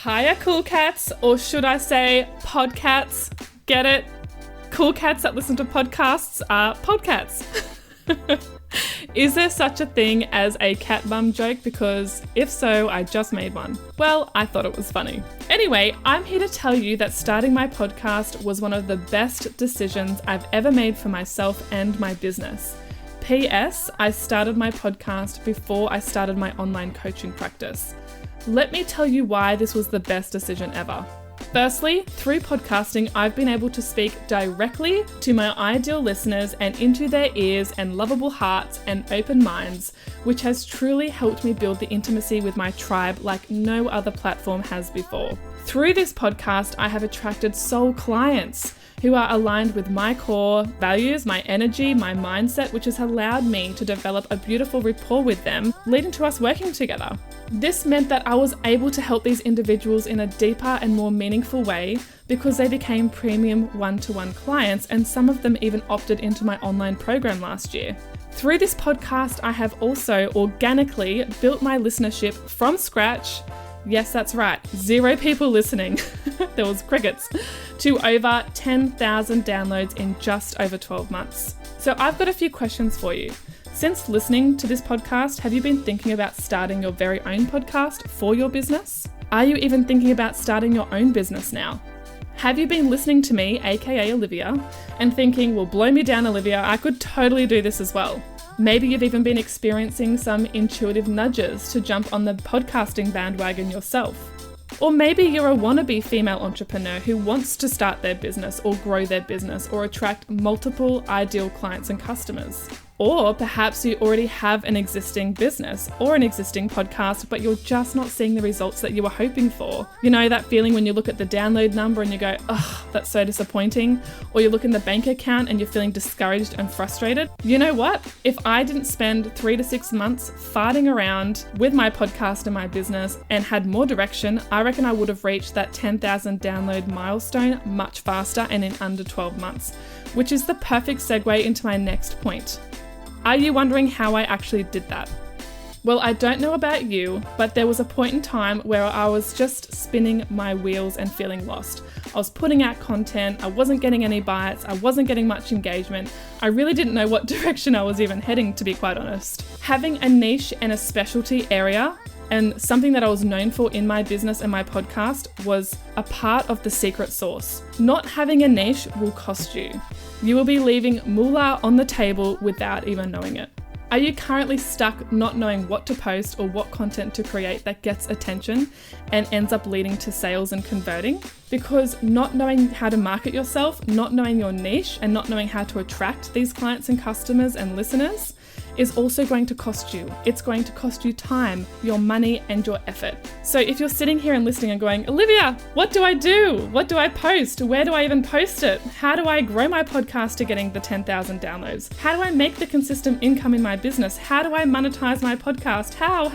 Hiya, cool cats, or should I say podcats? Get it? Cool cats that listen to podcasts are podcats. Is there such a thing as a cat mum joke? Because if so, I just made one. Well, I thought it was funny. Anyway, I'm here to tell you that starting my podcast was one of the best decisions I've ever made for myself and my business. P.S. I started my podcast before I started my online coaching practice. Let me tell you why this was the best decision ever. Firstly, through podcasting, I've been able to speak directly to my ideal listeners and into their ears and lovable hearts and open minds, which has truly helped me build the intimacy with my tribe like no other platform has before. Through this podcast, I have attracted soul clients who are aligned with my core values, my energy, my mindset, which has allowed me to develop a beautiful rapport with them, leading to us working together. This meant that I was able to help these individuals in a deeper and more meaningful way because they became premium one-to-one clients, and some of them even opted into my online program last year. Through this podcast, I have also organically built my listenership from scratch. Yes, that's right, 0 people listening. There was crickets. To over 10,000 downloads in just over 12 months. So I've got a few questions for you. Since listening to this podcast, have you been thinking about starting your very own podcast for your business? Are you even thinking about starting your own business now? Have you been listening to me, aka Olivia, and thinking, well, blow me down, Olivia, I could totally do this as well? Maybe you've even been experiencing some intuitive nudges to jump on the podcasting bandwagon yourself. Or maybe you're a wannabe female entrepreneur who wants to start their business or grow their business or attract multiple ideal clients and customers. Or perhaps you already have an existing business or an existing podcast, but you're just not seeing the results that you were hoping for. You know that feeling when you look at the download number and you go, ugh, that's so disappointing. Or you look in the bank account and you're feeling discouraged and frustrated. You know what? If I didn't spend 3 to 6 months farting around with my podcast and my business and had more direction, I reckon I would have reached that 10,000 download milestone much faster and in under 12 months, which is the perfect segue into my next point. Are you wondering how I actually did that? Well, I don't know about you, but there was a point in time where I was just spinning my wheels and feeling lost. I was putting out content, I wasn't getting any bites, I wasn't getting much engagement. I really didn't know what direction I was even heading, to be quite honest. Having a niche and a specialty area and something that I was known for in my business and my podcast was a part of the secret sauce. Not having a niche will cost you. You will be leaving moolah on the table without even knowing it. Are you currently stuck not knowing what to post or what content to create that gets attention and ends up leading to sales and converting? Because not knowing how to market yourself, not knowing your niche, and not knowing how to attract these clients and customers and listeners is also going to cost you. It's going to cost you time, your money, and your effort. So if you're sitting here and listening and going, Olivia, what do I do? What do I post? Where do I even post it? How do I grow my podcast to getting the 10,000 downloads? How do I make the consistent income in my business? How do I monetize my podcast? How?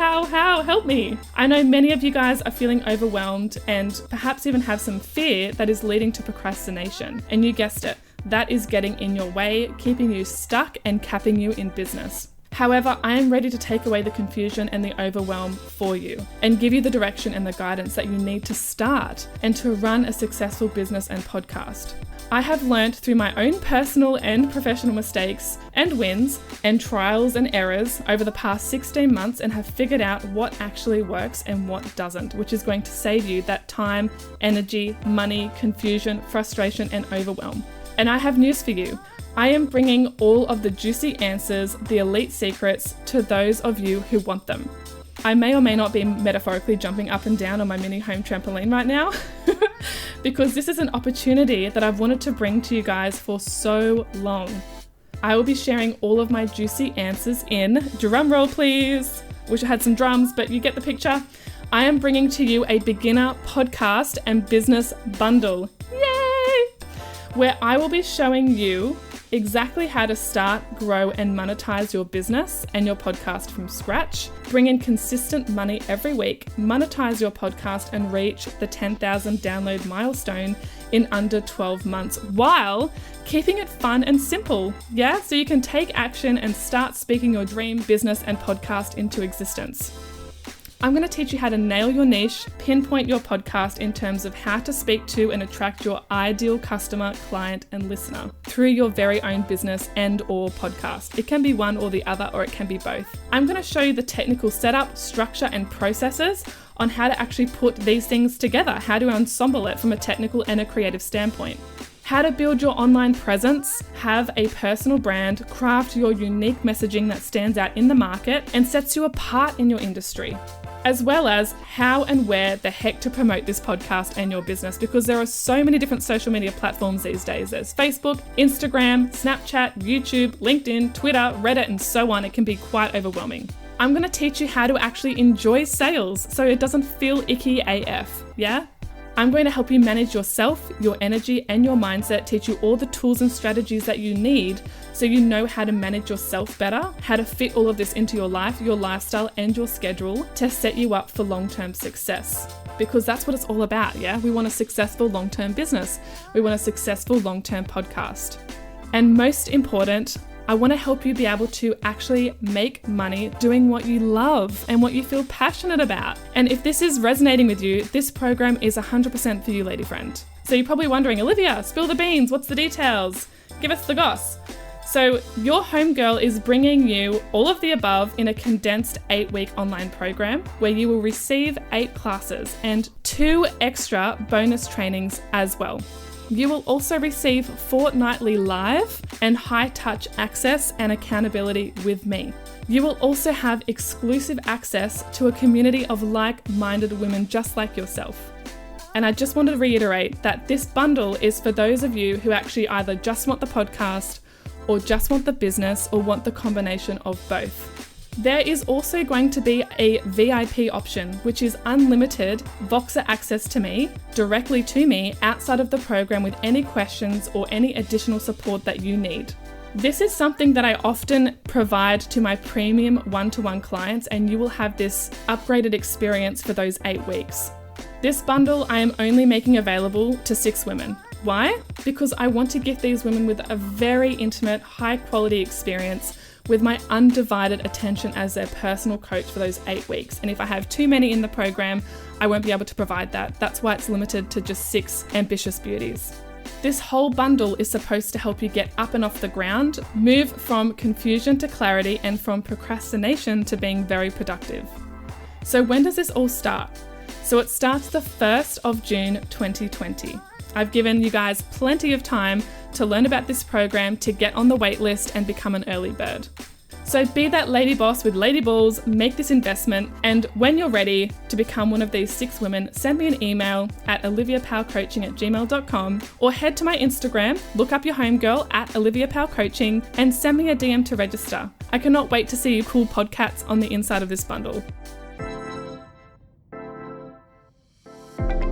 Help me. I know many of you guys are feeling overwhelmed and perhaps even have some fear that is leading to procrastination. And you guessed it. That is getting in your way, keeping you stuck and capping you in business. However, I am ready to take away the confusion and the overwhelm for you and give you the direction and the guidance that you need to start and to run a successful business and podcast. I have learned through my own personal and professional mistakes and wins and trials and errors over the past 16 months and have figured out what actually works and what doesn't, which is going to save you that time, energy, money, confusion, frustration, and overwhelm. And I have news for you. I am bringing all of the juicy answers, the elite secrets, to those of you who want them. I may or may not be metaphorically jumping up and down on my mini home trampoline right now because this is an opportunity that I've wanted to bring to you guys for so long. I will be sharing all of my juicy answers in, drum roll please, wish I had some drums, but you get the picture. I am bringing to you a beginner podcast and business bundle. Yay! Where I will be showing you exactly how to start, grow, and monetize your business and your podcast from scratch, bring in consistent money every week, monetize your podcast, and reach the 10,000 download milestone in under 12 months while keeping it fun and simple. Yeah, so you can take action and start speaking your dream business and podcast into existence. I'm going to teach you how to nail your niche, pinpoint your podcast in terms of how to speak to and attract your ideal customer, client, and listener through your very own business and or podcast. It can be one or the other, or it can be both. I'm going to show you the technical setup, structure, and processes on how to actually put these things together, how to ensemble it from a technical and a creative standpoint. How to build your online presence, have a personal brand, craft your unique messaging that stands out in the market and sets you apart in your industry, as well as how and where the heck to promote this podcast and your business, because there are so many different social media platforms these days. There's Facebook, Instagram, Snapchat, YouTube, LinkedIn, Twitter, Reddit, and so on. It can be quite overwhelming. I'm going to teach you how to actually enjoy sales so it doesn't feel icky AF, yeah? I'm going to help you manage yourself, your energy, and your mindset, teach you all the tools and strategies that you need so you know how to manage yourself better, how to fit all of this into your life, your lifestyle, and your schedule to set you up for long-term success. Because that's what it's all about, yeah? We want a successful long-term business. We want a successful long-term podcast. And most important, I want to help you be able to actually make money doing what you love and what you feel passionate about. And if this is resonating with you, this program is 100% for you, lady friend. So you're probably wondering, Olivia, spill the beans. What's the details? Give us the goss. So your homegirl is bringing you all of the above in a condensed 8-week online program where you will receive 8 classes and 2 extra bonus trainings as well. You will also receive fortnightly live and high-touch access and accountability with me. You will also have exclusive access to a community of like-minded women just like yourself. And I just want to reiterate that this bundle is for those of you who actually either just want the podcast or just want the business or want the combination of both. There is also going to be a VIP option, which is unlimited Voxer access to me, directly to me, outside of the program with any questions or any additional support that you need. This is something that I often provide to my premium one-to-one clients, and you will have this upgraded experience for those 8 weeks. This bundle I am only making available to 6 women. Why? Because I want to give these women with a very intimate, high-quality experience with my undivided attention as their personal coach for those 8 weeks. And if I have too many in the program, I won't be able to provide that. That's why it's limited to just 6 ambitious beauties. This whole bundle is supposed to help you get up and off the ground, move from confusion to clarity, and from procrastination to being very productive. So when does this all start? So it starts the 1st of June 2020. I've given you guys plenty of time to learn about this program, to get on the wait list and become an early bird. So be that lady boss with lady balls, make this investment, and when you're ready to become one of these 6 women, send me an email at oliviapowcoaching@gmail.com or head to my Instagram, look up your homegirl at oliviapowcoaching and send me a DM to register. I cannot wait to see you cool podcats on the inside of this bundle.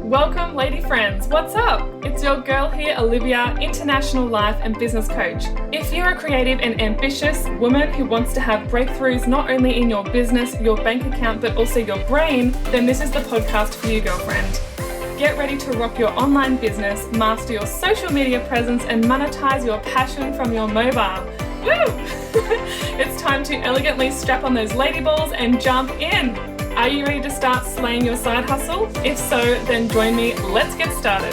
Welcome, lady friends. What's up? It's your girl here, Olivia, international life and business coach. If you're a creative and ambitious woman who wants to have breakthroughs not only in your business, your bank account, but also your brain, then this is the podcast for you, girlfriend. Get ready to rock your online business, master your social media presence, and monetize your passion from your mobile. Woo! It's time to elegantly strap on those lady balls and jump in. Are you ready to start slaying your side hustle? If so, then join me. Let's get started.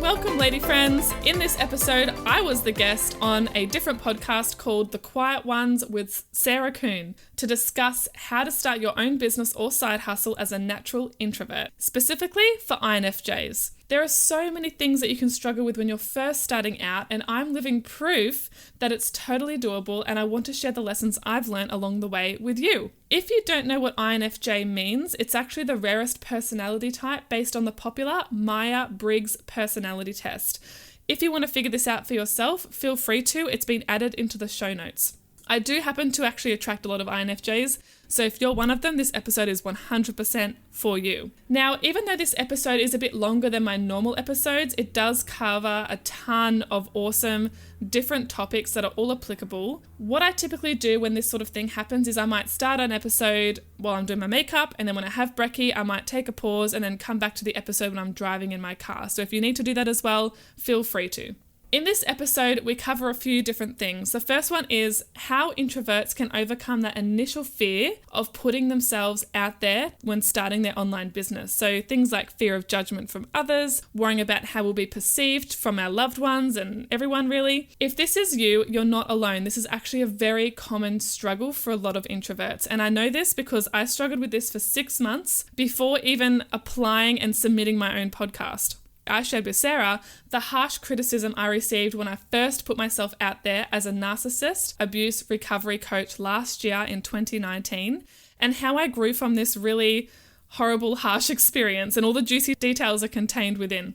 Welcome, lady friends. In this episode, I was the guest on a different podcast called The Quiet Ones with Sarah Kuhn to discuss how to start your own business or side hustle as a natural introvert, specifically for INFJs. There are so many things that you can struggle with when you're first starting out, and I'm living proof that it's totally doable, and I want to share the lessons I've learned along the way with you. If you don't know what INFJ means, it's actually the rarest personality type based on the popular Myers-Briggs personality test. If you want to figure this out for yourself, feel free to. It's been added into the show notes. I do happen to actually attract a lot of INFJs, so if you're one of them, this episode is 100% for you. Now, even though this episode is a bit longer than my normal episodes, it does cover a ton of awesome different topics that are all applicable. What I typically do when this sort of thing happens is I might start an episode while I'm doing my makeup, and then when I have brekkie, I might take a pause and then come back to the episode when I'm driving in my car. So if you need to do that as well, feel free to. In this episode, we cover a few different things. The first one is how introverts can overcome that initial fear of putting themselves out there when starting their online business. So things like fear of judgment from others, worrying about how we'll be perceived from our loved ones and everyone really. If this is you, you're not alone. This is actually a very common struggle for a lot of introverts. And I know this because I struggled with this for 6 months before even applying and submitting my own podcast. I shared with Sarah the harsh criticism I received when I first put myself out there as a narcissist abuse recovery coach last year in 2019, and how I grew from this really horrible, harsh experience, and all the juicy details are contained within.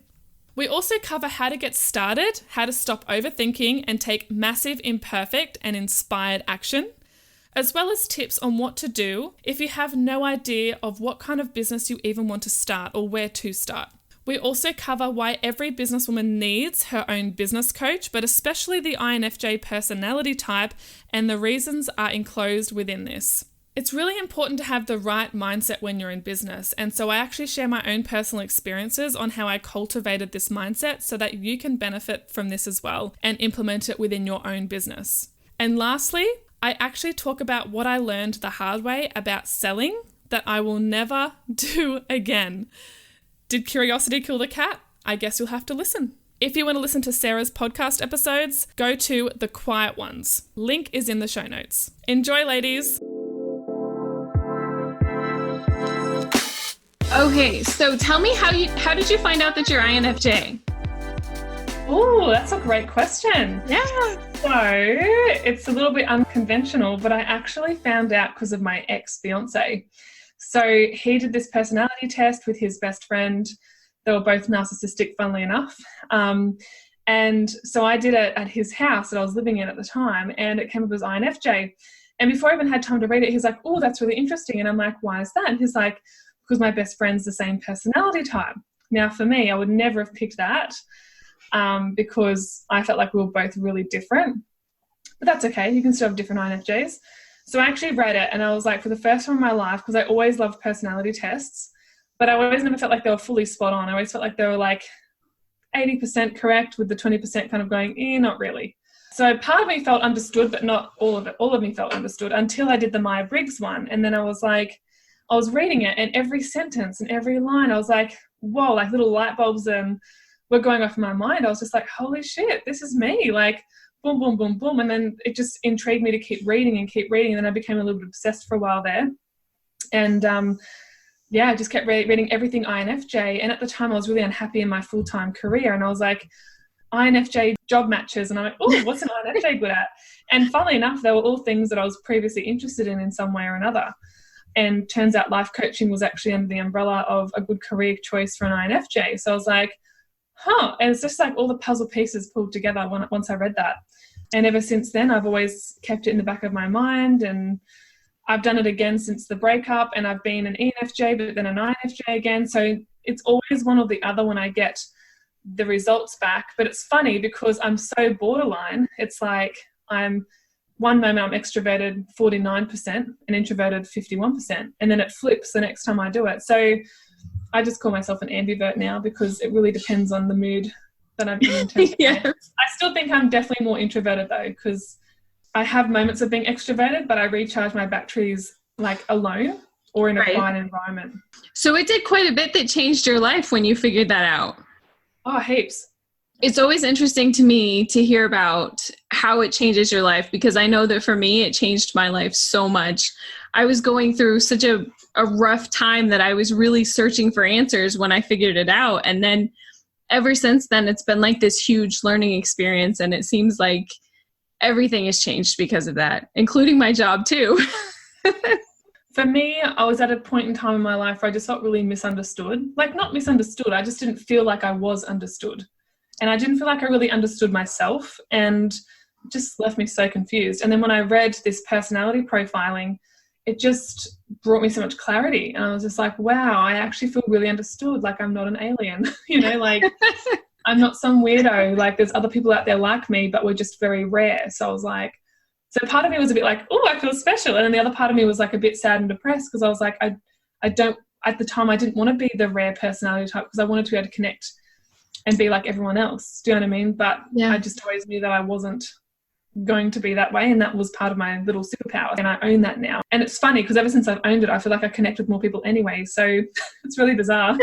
We also cover how to get started, how to stop overthinking and take massive, imperfect and inspired action, as well as tips on what to do if you have no idea of what kind of business you even want to start or where to start. We also cover why every businesswoman needs her own business coach, but especially the INFJ personality type, and the reasons are enclosed within this. It's really important to have the right mindset when you're in business, and so I actually share my own personal experiences on how I cultivated this mindset so that you can benefit from this as well and implement it within your own business. And lastly, I actually talk about what I learned the hard way about selling that I will never do again. Did curiosity kill the cat? I guess you'll have to listen. If you want to listen to Sarah's podcast episodes, go to the quiet ones. Link is in the show notes. Enjoy, ladies. Okay, so tell me how did you find out that you're INFJ? Oh, that's a great question. Yeah. So it's a little bit unconventional, but I actually found out because of my ex-fiance. So he did this personality test with his best friend. They were both narcissistic, funnily enough. And so I did it at his house that I was living in at the time, and it came up as INFJ. And before I even had time to read it, he's like, oh, that's really interesting. And I'm like, why is that? And he's like, because my best friend's the same personality type. Now, for me, I would never have picked that because I felt like we were both really different. But that's okay. You can still have different INFJs. So I actually read it, and I was like, for the first time in my life, because I always loved personality tests, but I always never felt like they were fully spot on. I always felt like they were like 80% correct with the 20% kind of going, not really. So part of me felt understood, but not all of it. All of me felt understood until I did the Myers-Briggs one. And then I was reading it, and every sentence and every line, I was like, whoa, like little light bulbs were going off in my mind. I was just like, holy shit, this is me. Like, boom, boom, boom, boom. And then it just intrigued me to keep reading. And then I became a little bit obsessed for a while there. And I just kept reading everything INFJ. And at the time I was really unhappy in my full-time career. And I was like, INFJ job matches. And I'm like, oh, what's an INFJ good at? And funnily enough, they were all things that I was previously interested in some way or another. And turns out life coaching was actually under the umbrella of a good career choice for an INFJ. So I was like, and it's just like all the puzzle pieces pulled together once I read that. And ever since then, I've always kept it in the back of my mind, and I've done it again since the breakup, and I've been an ENFJ, but then an INFJ again. So it's always one or the other when I get the results back. But it's funny because I'm so borderline. It's like one moment I'm extroverted 49% and introverted 51%. And then it flips the next time I do it. So I just call myself an ambivert now because it really depends on the mood that I'm in terms of Yes. I still think I'm definitely more introverted though, because I have moments of being extroverted, but I recharge my batteries like alone or in a quiet environment. So it did quite a bit that changed your life when you figured that out. Oh, heaps. It's always interesting to me to hear about how it changes your life, because I know that for me, it changed my life so much. I was going through such a rough time that I was really searching for answers when I figured it out. And then ever since then, it's been like this huge learning experience. And it seems like everything has changed because of that, including my job too. For me, I was at a point in time in my life where I just felt really misunderstood. Like, not misunderstood, I just didn't feel like I was understood. And I didn't feel like I really understood myself, and it just left me so confused. And then when I read this personality profiling, it just brought me so much clarity. And I was just like, wow, I actually feel really understood. Like, I'm not an alien, like I'm not some weirdo. Like, there's other people out there like me, but we're just very rare. So I was like, so part of me was a bit like, oh, I feel special. And then the other part of me was like a bit sad and depressed, because I was like, I don't, at the time, I didn't want to be the rare personality type, because I wanted to be able to connect and be like everyone else. Do you know what I mean? But Yeah. I just always knew that I wasn't going to be that way, and that was part of my little superpower, and I own that now. And it's funny because ever since I've owned it, I feel like I connect with more people anyway, so it's really bizarre.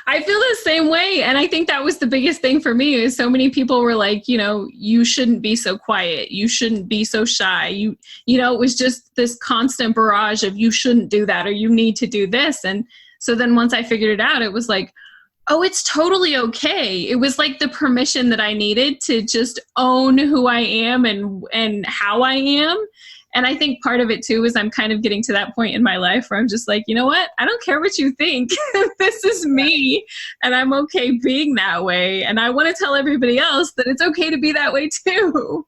I feel the same way, and I think that was the biggest thing for me is so many people were like, you know, you shouldn't be so quiet, you shouldn't be so shy, you know, it was just this constant barrage of you shouldn't do that or you need to do this. And so then once I figured it out, it was like, oh, it's totally okay. It was like the permission that I needed to just own who I am and how I am. And I think part of it too is I'm kind of getting to that point in my life where I'm just like, you know what? I don't care what you think. This is me, and I'm okay being that way. And I want to tell everybody else that it's okay to be that way too.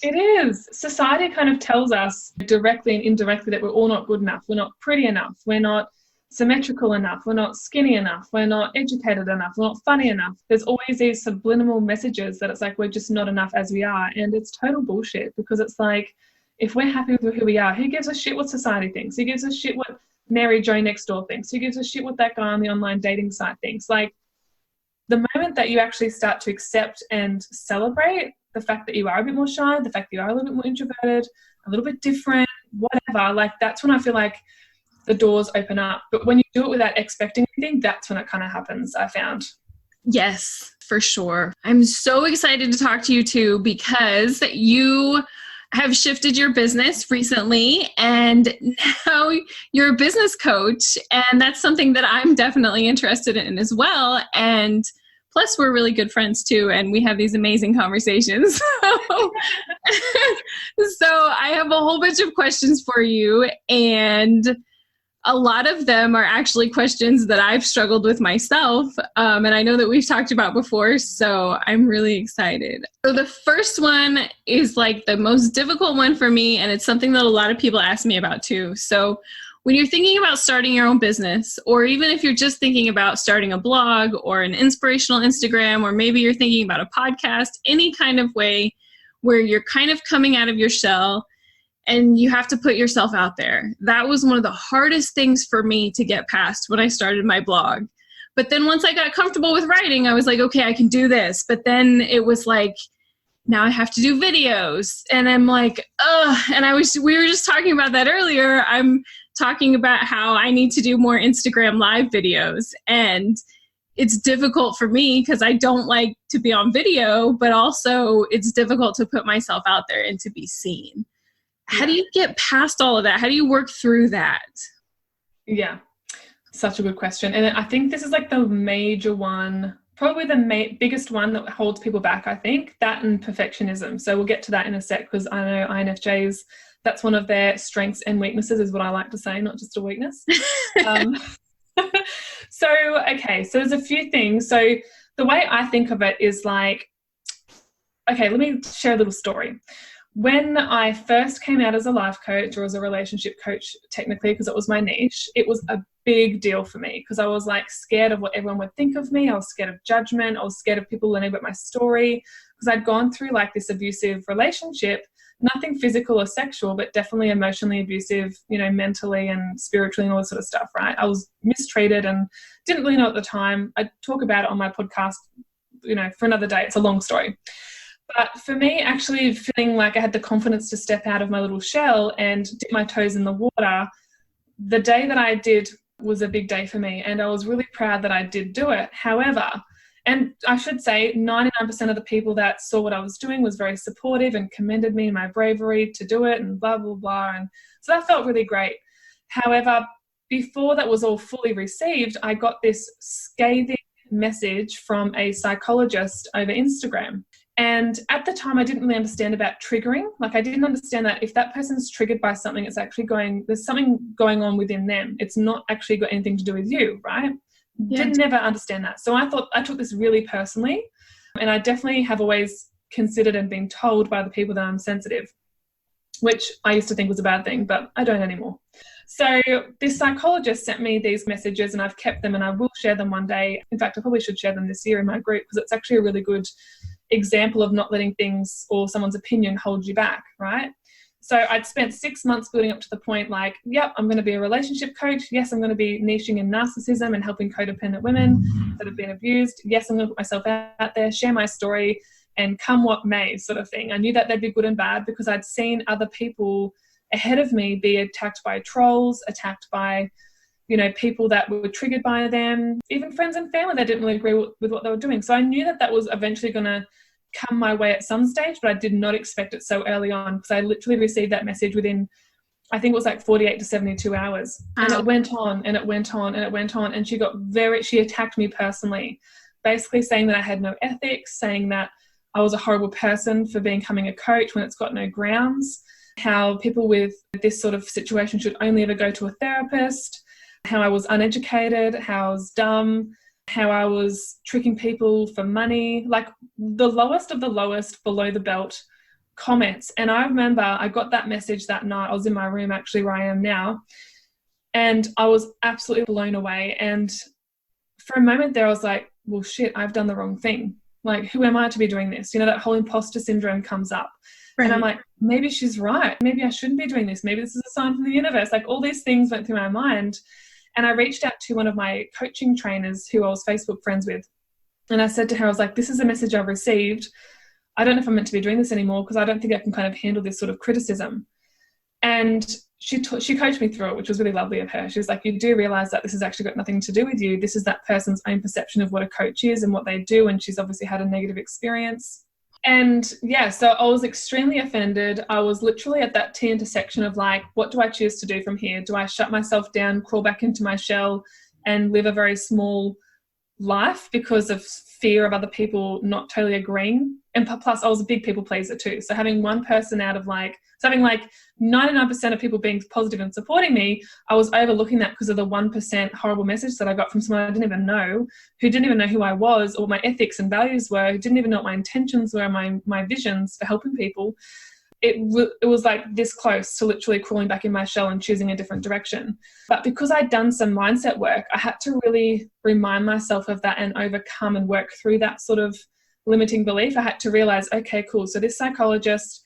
It is. Society kind of tells us directly and indirectly that we're all not good enough. We're not pretty enough. We're not symmetrical enough, we're not skinny enough, we're not educated enough, we're not funny enough. There's always these subliminal messages that it's like we're just not enough as we are, and it's total bullshit, because it's like, if we're happy with who we are, who gives a shit what society thinks? Who gives a shit what Mary Jo next door thinks? Who gives a shit what that guy on the online dating site thinks? Like, the moment that you actually start to accept and celebrate the fact that you are a bit more shy, the fact that you are a little bit more introverted, a little bit different, whatever, like that's when I feel like the doors open up. But when you do it without expecting anything, that's when it kind of happens, I found. Yes, for sure. I'm so excited to talk to you too, because you have shifted your business recently and now you're a business coach. And that's something that I'm definitely interested in as well. And plus we're really good friends too. And we have these amazing conversations. So I have a whole bunch of questions for you, and a lot of them are actually questions that I've struggled with myself. And I know that we've talked about before, so I'm really excited. So the first one is like the most difficult one for me, and it's something that a lot of people ask me about too. So when you're thinking about starting your own business, or even if you're just thinking about starting a blog or an inspirational Instagram, or maybe you're thinking about a podcast, any kind of way where you're kind of coming out of your shell, and you have to put yourself out there. That was one of the hardest things for me to get past when I started my blog. But then once I got comfortable with writing, I was like, okay, I can do this. But then it was like, now I have to do videos. And I'm like, ugh. And we were just talking about that earlier. I'm talking about how I need to do more Instagram live videos. And it's difficult for me because I don't like to be on video, but also it's difficult to put myself out there and to be seen. How do you get past all of that? How do you work through that? Yeah, such a good question. And I think this is like the major one, probably the biggest one that holds people back, I think, that and perfectionism. So we'll get to that in a sec, because I know INFJs, that's one of their strengths and weaknesses, is what I like to say, not just a weakness. So there's a few things. So the way I think of it is like, okay, let me share a little story. When I first came out as a life coach, or as a relationship coach, technically, because it was my niche, it was a big deal for me, because I was like scared of what everyone would think of me. I was scared of judgment. I was scared of people learning about my story, because I'd gone through like this abusive relationship, nothing physical or sexual, but definitely emotionally abusive, you know, mentally and spiritually and all this sort of stuff, right? I was mistreated and didn't really know at the time. I talk about it on my podcast, you know, for another day. It's a long story. But for me, actually feeling like I had the confidence to step out of my little shell and dip my toes in the water, the day that I did was a big day for me. And I was really proud that I did do it. However, and I should say 99% of the people that saw what I was doing was very supportive and commended me and my bravery to do it and blah, blah, blah. And so that felt really great. However, before that was all fully received, I got this scathing message from a psychologist over Instagram. And at the time, I didn't really understand about triggering. Like, I didn't understand that if that person's triggered by something, it's actually there's something going on within them. It's not actually got anything to do with you, right? Yeah. Didn't never understand that. So I took this really personally. And I definitely have always considered and been told by the people that I'm sensitive, which I used to think was a bad thing, but I don't anymore. So this psychologist sent me these messages, and I've kept them, and I will share them one day. In fact, I probably should share them this year in my group, because it's actually a really good example of not letting things or someone's opinion hold you back, right? So I'd spent 6 months building up to the point like, yep, I'm going to be a relationship coach. Yes, I'm going to be niching in narcissism and helping codependent women that have been abused. Yes, I'm going to put myself out there, share my story, and come what may sort of thing. I knew that they'd be good and bad because I'd seen other people ahead of me be attacked by trolls, attacked by, you know, people that were triggered by them, even friends and family that didn't really agree with what they were doing. So I knew that that was eventually going to come my way at some stage, but I did not expect it so early on because I literally received that message within, I think it was like 48 to 72 hours. And it went on and it went on and it went on. And she attacked me personally, basically saying that I had no ethics, saying that I was a horrible person for becoming a coach when it's got no grounds, how people with this sort of situation should only ever go to a therapist, how I was uneducated, how I was dumb, how I was tricking people for money, like the lowest of the lowest below the belt comments. And I remember I got that message that night. I was in my room actually where I am now, and I was absolutely blown away. And for a moment there I was like, well, shit, I've done the wrong thing. Like, who am I to be doing this? You know, that whole imposter syndrome comes up. Right. And I'm like, maybe she's right. Maybe I shouldn't be doing this. Maybe this is a sign from the universe. Like, all these things went through my mind. And I reached out to one of my coaching trainers who I was Facebook friends with. And I said to her, I was like, this is a message I've received. I don't know if I'm meant to be doing this anymore because I don't think I can kind of handle this sort of criticism. And she coached me through it, which was really lovely of her. She was like, you do realize that this has actually got nothing to do with you. This is that person's own perception of what a coach is and what they do. And she's obviously had a negative experience. And yeah, so I was extremely offended. I was literally at that T-intersection of like, what do I choose to do from here? Do I shut myself down, crawl back into my shell and live a very small life because of fear of other people not totally agreeing? And plus I was a big people pleaser too. So having one person out of like, so having like 99% of people being positive and supporting me, I was overlooking that because of the 1% horrible message that I got from someone I didn't even know, who didn't even know who I was or what my ethics and values were, who didn't even know what my intentions were, my visions for helping people. It was like this close to literally crawling back in my shell and choosing a different direction. But because I'd done some mindset work, I had to really remind myself of that and overcome and work through that sort of limiting belief. I had to realize, okay, cool. So this psychologist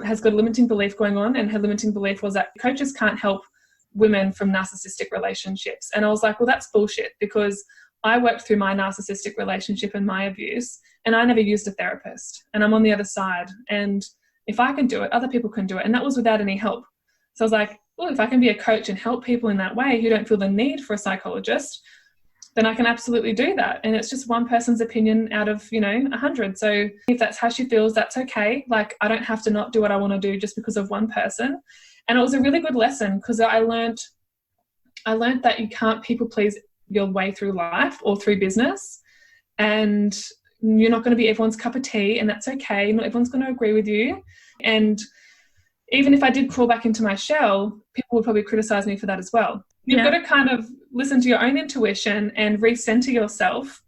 has got a limiting belief going on, and her limiting belief was that coaches can't help women from narcissistic relationships. And I was like, well, that's bullshit, because I worked through my narcissistic relationship and my abuse, and I never used a therapist, and I'm on the other side. And if I can do it, other people can do it. And that was without any help. So I was like, well, if I can be a coach and help people in that way who don't feel the need for a psychologist, then I can absolutely do that. And it's just one person's opinion out of, 100. So if that's how she feels, that's okay. Like, I don't have to not do what I want to do just because of one person. And it was a really good lesson because I learned that you can't people please your way through life or through business. And you're not going to be everyone's cup of tea, and that's okay. Not everyone's going to agree with you. And even if I did crawl back into my shell, people would probably criticize me for that as well. You've got to kind of listen to your own intuition and recenter yourself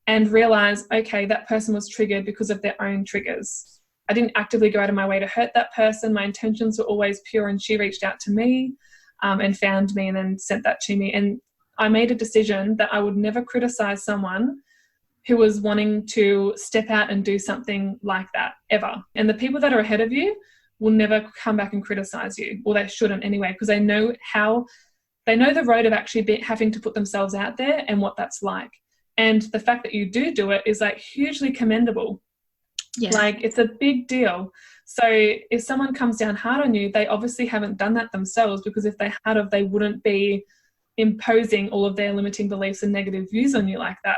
and realize, okay, that person was triggered because of their own triggers. I didn't actively go out of my way to hurt that person. My intentions were always pure, and she reached out to me and found me and then sent that to me. And I made a decision that I would never criticize someone who was wanting to step out and do something like that ever. And the people that are ahead of you will never come back and criticize you, or they shouldn't anyway, because they know the road of actually having to put themselves out there and what that's like. And the fact that you do it is like hugely commendable. Yeah. Like, it's a big deal. So if someone comes down hard on you, they obviously haven't done that themselves, because if they had, they wouldn't be imposing all of their limiting beliefs and negative views on you like that.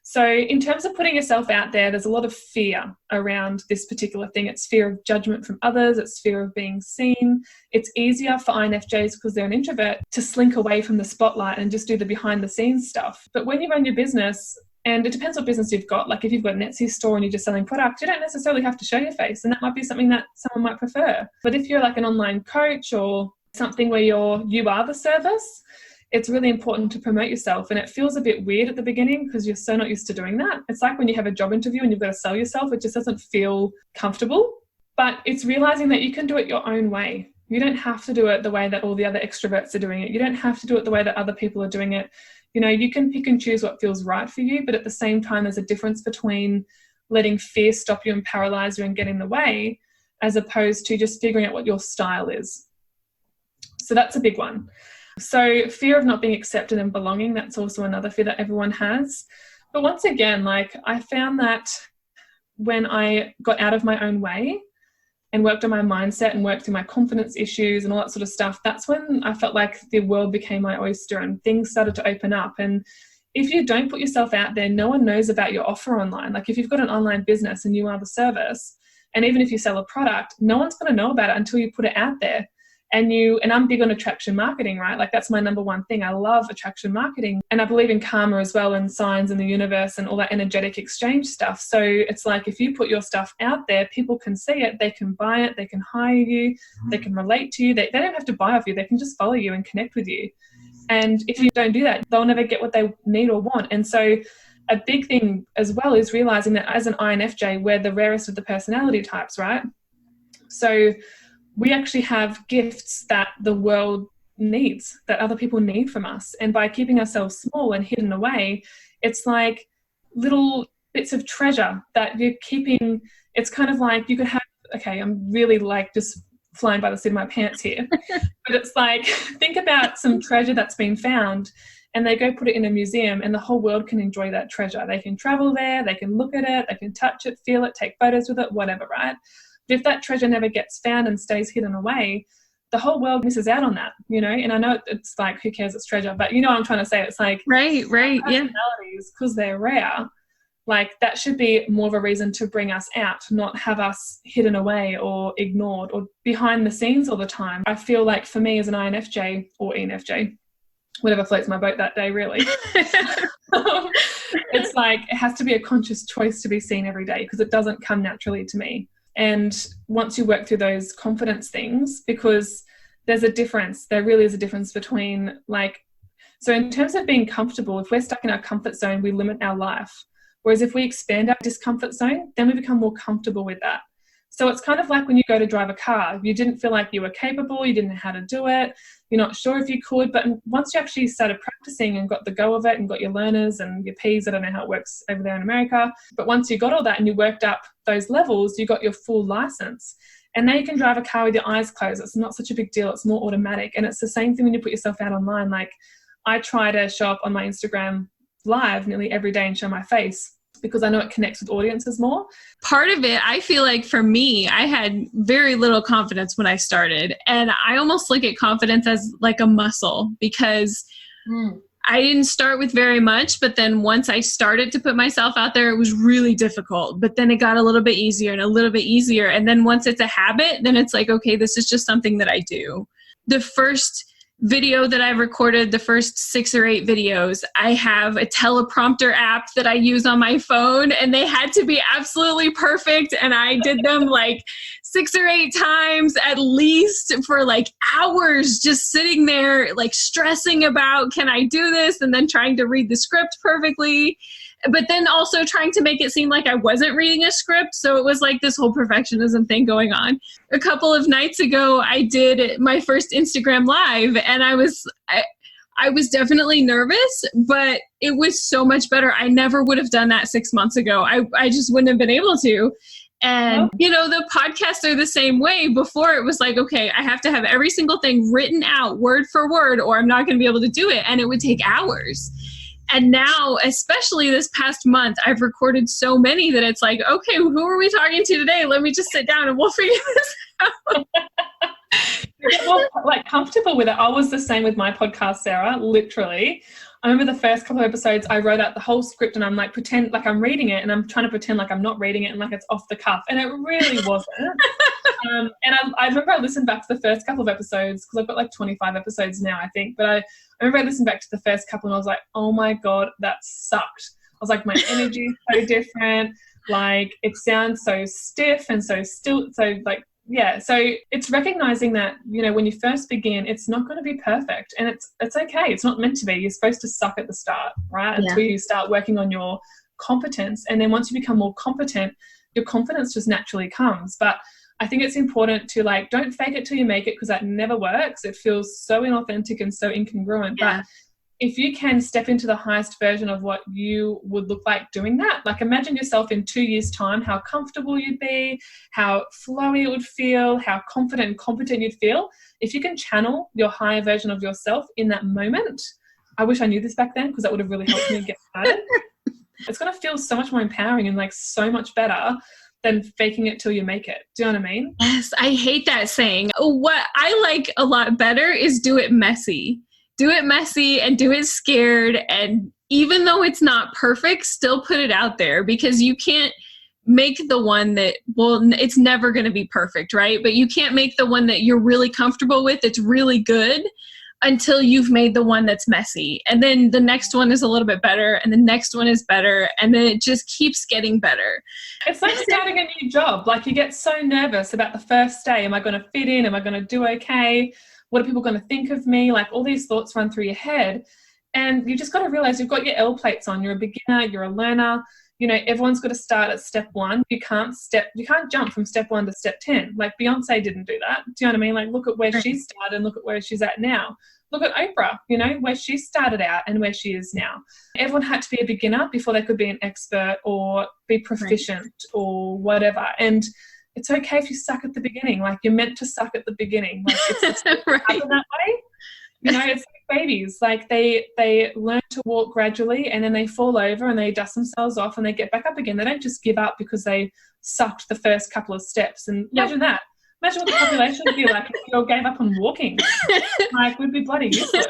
So in terms of putting yourself out there, there's a lot of fear around this particular thing. It's fear of judgment from others. It's fear of being seen. It's easier for INFJs, because they're an introvert, to slink away from the spotlight and just do the behind the scenes stuff. But when you run your business, and it depends what business you've got, like if you've got an Etsy store and you're just selling products, you don't necessarily have to show your face, and that might be something that someone might prefer. But if you're like an online coach or something where you are the service, it's really important to promote yourself. And it feels a bit weird at the beginning because you're so not used to doing that. It's like when you have a job interview and you've got to sell yourself, it just doesn't feel comfortable. But it's realizing that you can do it your own way. You don't have to do it the way that all the other extroverts are doing it. You don't have to do it the way that other people are doing it. You can pick and choose what feels right for you, but at the same time, there's a difference between letting fear stop you and paralyze you and get in the way, as opposed to just figuring out what your style is. So that's a big one. So fear of not being accepted and belonging, that's also another fear that everyone has. But once again, like, I found that when I got out of my own way and worked on my mindset and worked through my confidence issues and all that sort of stuff, that's when I felt like the world became my oyster and things started to open up. And if you don't put yourself out there, no one knows about your offer online. Like, if you've got an online business and you are the service, and even if you sell a product, no one's going to know about it until you put it out there. And I'm big on attraction marketing, right? Like, that's my number one thing. I love attraction marketing, and I believe in karma as well, and signs in the universe and all that energetic exchange stuff. So it's like, if you put your stuff out there, people can see it, they can buy it, they can hire you, they can relate to you. They don't have to buy off you. They can just follow you and connect with you. And if you don't do that, they'll never get what they need or want. And so a big thing as well is realizing that as an INFJ, we're the rarest of the personality types, right? So we actually have gifts that the world needs, that other people need from us. And by keeping ourselves small and hidden away, it's like little bits of treasure that you're keeping. It's kind of like you could have, okay, I'm really like just flying by the seat of my pants here, but it's like, think about some treasure that's been found, and they go put it in a museum, and the whole world can enjoy that treasure. They can travel there, they can look at it, they can touch it, feel it, take photos with it, whatever, right? But if that treasure never gets found and stays hidden away, the whole world misses out on that, you know? And I know it's like, who cares, it's treasure, but you know what I'm trying to say? It's like, right, yeah. Because they're rare, like, that should be more of a reason to bring us out, not have us hidden away or ignored or behind the scenes all the time. I feel like for me as an INFJ or ENFJ, whatever floats my boat that day, really, it's like, it has to be a conscious choice to be seen every day, because it doesn't come naturally to me. And once you work through those confidence things, because there's a difference, there really is a difference between, like, so in terms of being comfortable, if we're stuck in our comfort zone, we limit our life. Whereas if we expand our discomfort zone, then we become more comfortable with that. So it's kind of like when you go to drive a car, you didn't feel like you were capable, you didn't know how to do it, you're not sure if you could, but once you actually started practicing and got the go of it and got your learners and your Ps, I don't know how it works over there in America, but once you got all that and you worked up those levels, you got your full license. And now you can drive a car with your eyes closed. It's not such a big deal. It's more automatic. And it's the same thing when you put yourself out online. Like, I try to show up on my Instagram live nearly every day and show my face, because I know it connects with audiences more. Part of it, I feel like for me, I had very little confidence when I started. And I almost look at confidence as like a muscle, because I didn't start with very much, but then once I started to put myself out there, it was really difficult. But then it got a little bit easier and a little bit easier. And then once it's a habit, then it's like, okay, this is just something that I do. The first video that I've recorded, the first 6 or 8 videos, I have a teleprompter app that I use on my phone, and they had to be absolutely perfect. And I did them like 6 or 8 times at least, for like hours, just sitting there like stressing about, can I do this? And then trying to read the script perfectly, but then also trying to make it seem like I wasn't reading a script. So it was like this whole perfectionism thing going on. A couple of nights ago, I did my first Instagram live, and I was definitely nervous, but it was so much better. I never would have done that 6 months ago. I just wouldn't have been able to. And, you know, the podcasts are the same way. Before, it was like, okay, I have to have every single thing written out word for word, or I'm not going to be able to do it. And it would take hours. And now, especially this past month, I've recorded so many that it's like, okay, who are we talking to today? Let me just sit down and we'll figure this out. Get more, like, comfortable with it. I was the same with my podcast, Sarah, literally. I remember the first couple of episodes, I wrote out the whole script, and I'm like, pretend like I'm reading it, and I'm trying to pretend like I'm not reading it and like it's off the cuff. And it really wasn't. And I remember I listened back to the first couple of episodes, because I've got like 25 episodes now, I think. But I remember I listened back to the first couple, and I was like, oh my God, that sucked. I was like, my energy is so different. Like, it sounds so stiff and so still. So like, yeah. So it's recognizing that, you know, when you first begin, it's not going to be perfect, and it's okay. It's not meant to be. You're supposed to suck at the start, right? Until you start working on your competence. And then once you become more competent, your confidence just naturally comes. But I think it's important to, like, don't fake it till you make it, because that never works. It feels so inauthentic and so incongruent. But if you can step into the highest version of what you would look like doing that, like imagine yourself in 2 years' time, how comfortable you'd be, how flowy it would feel, how confident and competent you'd feel. If you can channel your higher version of yourself in that moment, I wish I knew this back then because that would have really helped me get started. It's going to feel so much more empowering and like so much better than faking it till you make it. Do you know what I mean? Yes, I hate that saying. What I like a lot better is do it messy. Do it messy and do it scared. And even though it's not perfect, still put it out there, because you can't make the one that, well, it's never going to be perfect, right? But you can't make the one that you're really comfortable with, it's really good, until you've made the one that's messy. And then the next one is a little bit better, and the next one is better, and then it just keeps getting better. It's like starting a new job. Like you get so nervous about the first day. Am I going to fit in? Am I going to do okay? What are people going to think of me? Like all these thoughts run through your head. And you just got to realize you've got your L plates on. You're a beginner, you're a learner. You know, everyone's got to start at step 1. You can't jump from step 1 to step 10. Like Beyonce didn't do that. Do you know what I mean? Like look at where she started and look at where she's at now. Look at Oprah, you know, where she started out and where she is now. Everyone had to be a beginner before they could be an expert or be proficient or whatever. And it's okay if you suck at the beginning. Like you're meant to suck at the beginning. Like it's right. Happen that way. You know, it's like babies. Like they learn to walk gradually and then they fall over and they dust themselves off and they get back up again. They don't just give up because they sucked the first couple of steps. And imagine that. Imagine what the population would be like if we all gave up on walking. Like we'd be bloody useless.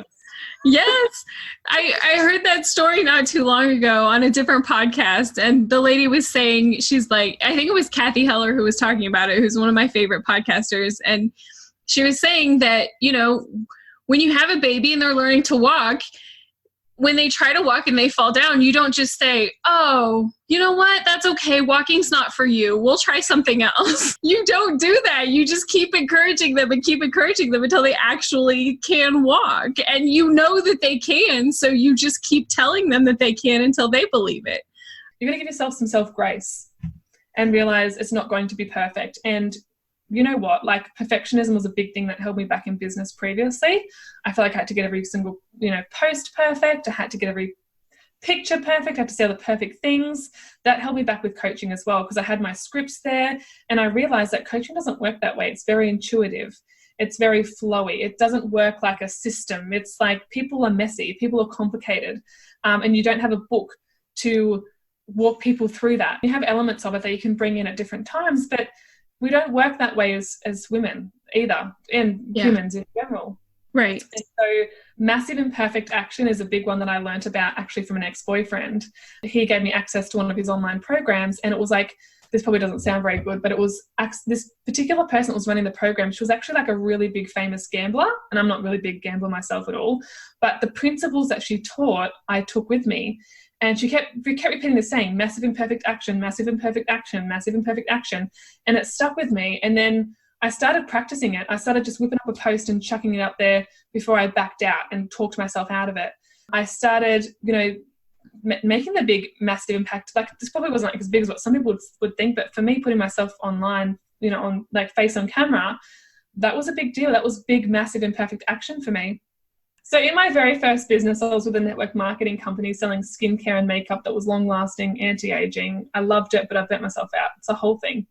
Yes. I heard that story not too long ago on a different podcast, and the lady was saying, she's like, I think it was Kathy Heller who was talking about it, who's one of my favorite podcasters, and she was saying that, you know, when you have a baby and they're learning to walk, when they try to walk and they fall down, you don't just say, oh, you know what? That's okay. Walking's not for you. We'll try something else. You don't do that. You just keep encouraging them and keep encouraging them until they actually can walk. And you know that they can, so you just keep telling them that they can until they believe it. You're going to give yourself some self-grace and realize it's not going to be perfect. And you know what, like perfectionism was a big thing that held me back in business previously. I felt like I had to get every single, you know, post perfect. I had to get every picture perfect. I had to say all the perfect things. That held me back with coaching as well, because I had my scripts there and I realized that coaching doesn't work that way. It's very intuitive. It's very flowy. It doesn't work like a system. It's like people are messy. People are complicated. And you don't have a book to walk people through that. You have elements of it that you can bring in at different times, but we don't work that way as women either, and humans in general. Right. And so massive imperfect action is a big one that I learned about actually from an ex-boyfriend. He gave me access to one of his online programs, and it was like, this probably doesn't sound very good, but it was this particular person that was running the program. She was actually like a really big famous gambler, and I'm not really a big gambler myself at all, but the principles that she taught, I took with me. And she kept repeating the same, massive imperfect action, massive imperfect action, massive imperfect action. And it stuck with me. And then I started practicing it. I started just whipping up a post and chucking it up there before I backed out and talked myself out of it. I started, you know, making the big, massive impact. Like this probably wasn't like as big as what some people would think, but for me, putting myself online, you know, on like face on camera, that was a big deal. That was big, massive imperfect action for me. So in my very first business, I was with a network marketing company selling skincare and makeup that was long-lasting, anti-aging. I loved it, but I burnt myself out. It's a whole thing.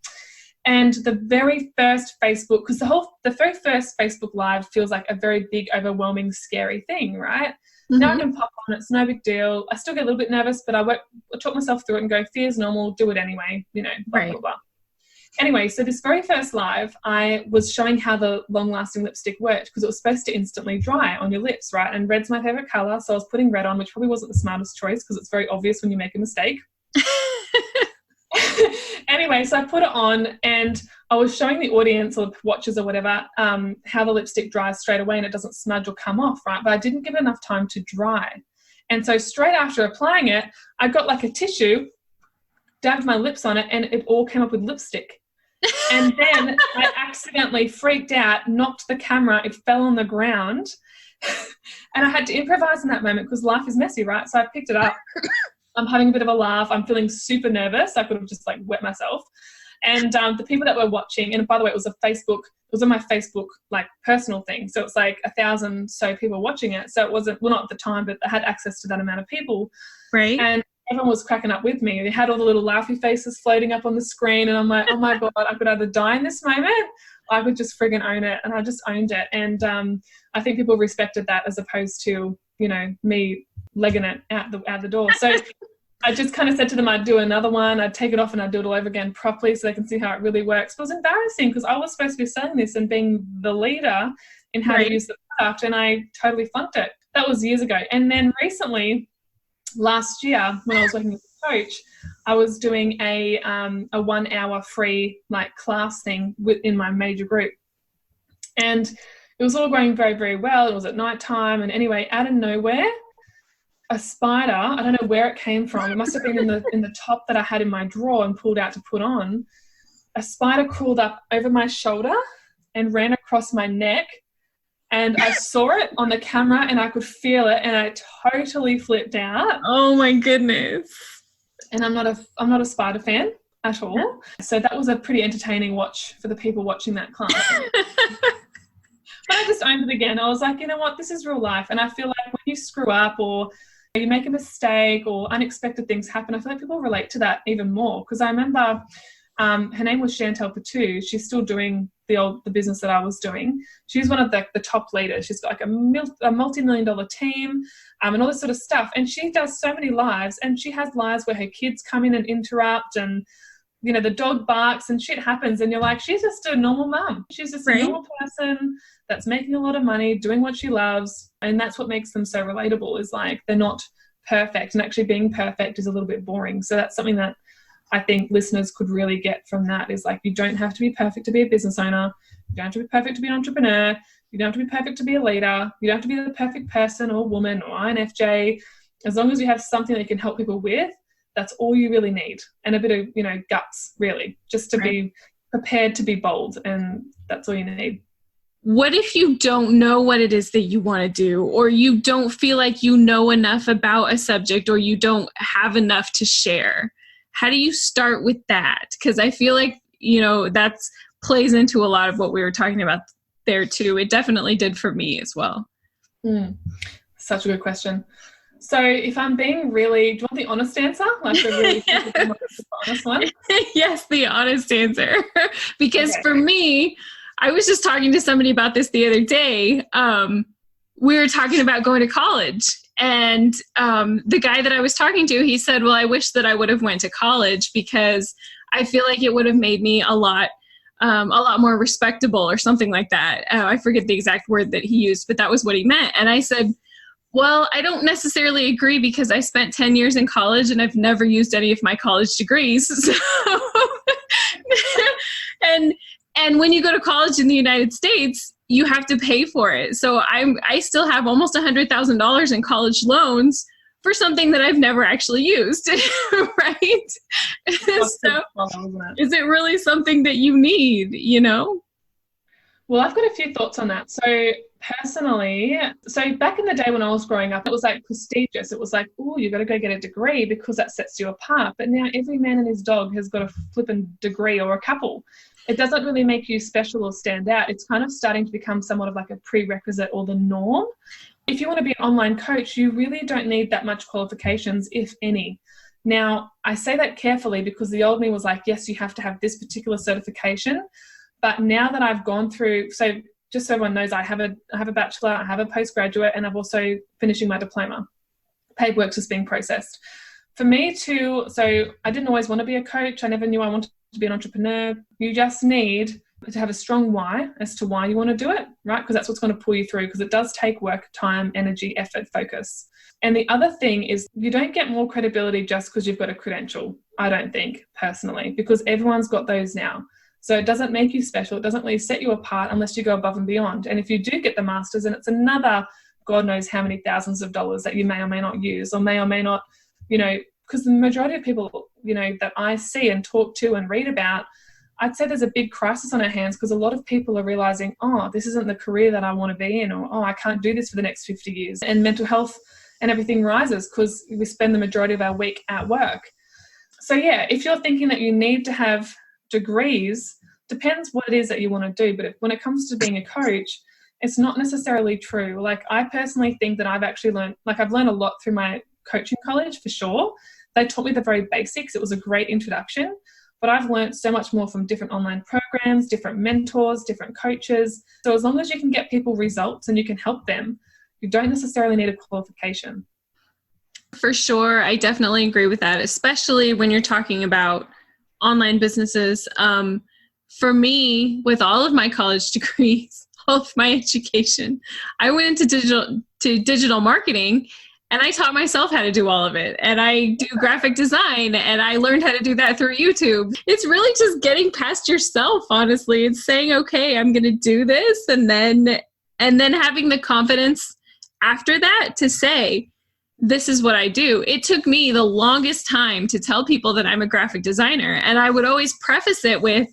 And the very first Facebook, because the very first Facebook Live feels like a very big, overwhelming, scary thing, right? Mm-hmm. Now I can pop on, it's no big deal. I still get a little bit nervous, but I talk myself through it and go, fear's normal, do it anyway, you know, blah, right. blah, blah. Anyway, so this very first live, I was showing how the long-lasting lipstick worked, because it was supposed to instantly dry on your lips, right? And red's my favorite color, so I was putting red on, which probably wasn't the smartest choice because it's very obvious when you make a mistake. Anyway, so I put it on and I was showing the audience or watchers or whatever how the lipstick dries straight away and it doesn't smudge or come off, right? But I didn't give it enough time to dry. And so straight after applying it, I got like a tissue, dabbed my lips on it, and it all came up with lipstick. And then I accidentally freaked out, knocked the camera, it fell on the ground. And I had to improvise in that moment because life is messy, right? So I picked it up. I'm having a bit of a laugh. I'm feeling super nervous. I could have just like wet myself. And the people that were watching, and by the way, it was on my Facebook, like, personal thing. So it's like 1,000 so people watching it. So it wasn't, well, not at the time, but I had access to that amount of people. Right. And everyone was cracking up with me. They had all the little laughy faces floating up on the screen. And I'm like, oh my God, I could either die in this moment, or I could just friggin' own it. And I just owned it. And I think people respected that as opposed to, me legging it out the door. So I just kind of said to them I'd do another one, I'd take it off and I'd do it all over again properly so they can see how it really works. But it was embarrassing because I was supposed to be selling this and being the leader in how to use the product, and I totally funked it. That was years ago. And then recently, last year, when I was working as a coach, I was doing a 1 hour free class thing within my major group. And it was all going very, very well. It was at night time. And anyway, out of nowhere, a spider, I don't know where it came from. It must have been in the top that I had in my drawer and pulled out to put on. A spider crawled up over my shoulder and ran across my neck. And I saw it on the camera and I could feel it, and I totally flipped out. Oh my goodness. And I'm not a spider fan at all. Yeah. So that was a pretty entertaining watch for the people watching that class. But I just owned it again. I was like, you know what, this is real life. And I feel like when you screw up or you make a mistake or unexpected things happen, I feel like people relate to that even more. Because I remember her name was Chantel Patu. She's still doing the business that I was doing. She's one of the top leaders. She's got like a multi-million-dollar team and all this sort of stuff. And she does so many lives, and she has lives where her kids come in and interrupt, and the dog barks and shit happens, and you're like, she's just a normal mum. She's just a normal person that's making a lot of money, doing what she loves. And that's what makes them so relatable, is like they're not perfect, and actually being perfect is a little bit boring. So that's something that I think listeners could really get from that, is like, you don't have to be perfect to be a business owner. You don't have to be perfect to be an entrepreneur. You don't have to be perfect to be a leader. You don't have to be the perfect person or woman or INFJ. As long as you have something that you can help people with, that's all you really need. And a bit of, guts, really, just to be prepared to be bold. And that's all you need. What if you don't know what it is that you want to do, or you don't feel like you know enough about a subject, or you don't have enough to share? How do you start with that? Because I feel like, that plays into a lot of what we were talking about there too. It definitely did for me as well. Such a good question. So if I'm being really, do you want the honest answer? Like the really honest one? Yes, the honest answer. Because for me, I was just talking to somebody about this the other day. We were talking about going to college. And the guy that I was talking to, he said, well, I wish that I would have went to college because I feel like it would have made me a lot more respectable or something like that. I forget the exact word that he used, but that was what he meant. And I said, well, I don't necessarily agree because I spent 10 years in college and I've never used any of my college degrees. So and when you go to college in the United States, you have to pay for it. So I still have almost $100,000 in college loans for something that I've never actually used, right? So is it really something that you need, Well, I've got a few thoughts on that. So personally, back in the day when I was growing up, it was like prestigious. It was like, oh, you got to go get a degree because that sets you apart. But now every man and his dog has got a flipping degree or a couple. It doesn't really make you special or stand out. It's kind of starting to become somewhat of like a prerequisite or the norm. If you want to be an online coach, you really don't need that much qualifications, if any. Now, I say that carefully because the old me was like, yes, you have to have this particular certification. But now that I've gone through, so just so everyone knows, I have a bachelor, I have a postgraduate, and I'm also finishing my diploma. Paperwork's just being processed. For me too, so I didn't always want to be a coach. I never knew I wanted to be an entrepreneur. You just need to have a strong why as to why you want to do it, right? Because that's what's going to pull you through, because it does take work, time, energy, effort, focus. And the other thing is you don't get more credibility just because you've got a credential, I don't think, personally, because everyone's got those now. So it doesn't make you special. It doesn't really set you apart unless you go above and beyond. And if you do get the master's, and it's another God knows how many thousands of dollars that you may or may not use or may not, because the majority of people, that I see and talk to and read about, I'd say there's a big crisis on our hands because a lot of people are realizing, oh, this isn't the career that I want to be in, or, oh, I can't do this for the next 50 years. And mental health and everything rises because we spend the majority of our week at work. So yeah, if you're thinking that you need to have degrees depends what it is that you want to do. But when it comes to being a coach, it's not necessarily true. Like, I personally think that I've actually learned, like, I've learned a lot through my coaching college for sure. They taught me the very basics. It was a great introduction, but I've learned so much more from different online programs, different mentors, different coaches. So as long as you can get people results and you can help them, you don't necessarily need a qualification. For sure. I definitely agree with that, especially when you're talking about online businesses. For me, with all of my college degrees, all of my education, I went into digital marketing, and I taught myself how to do all of it. And I do graphic design, and I learned how to do that through YouTube. It's really just getting past yourself, honestly. It's saying, okay, I'm going to do this. And then having the confidence after that to say, this is what I do. It took me the longest time to tell people that I'm a graphic designer. And I would always preface it with,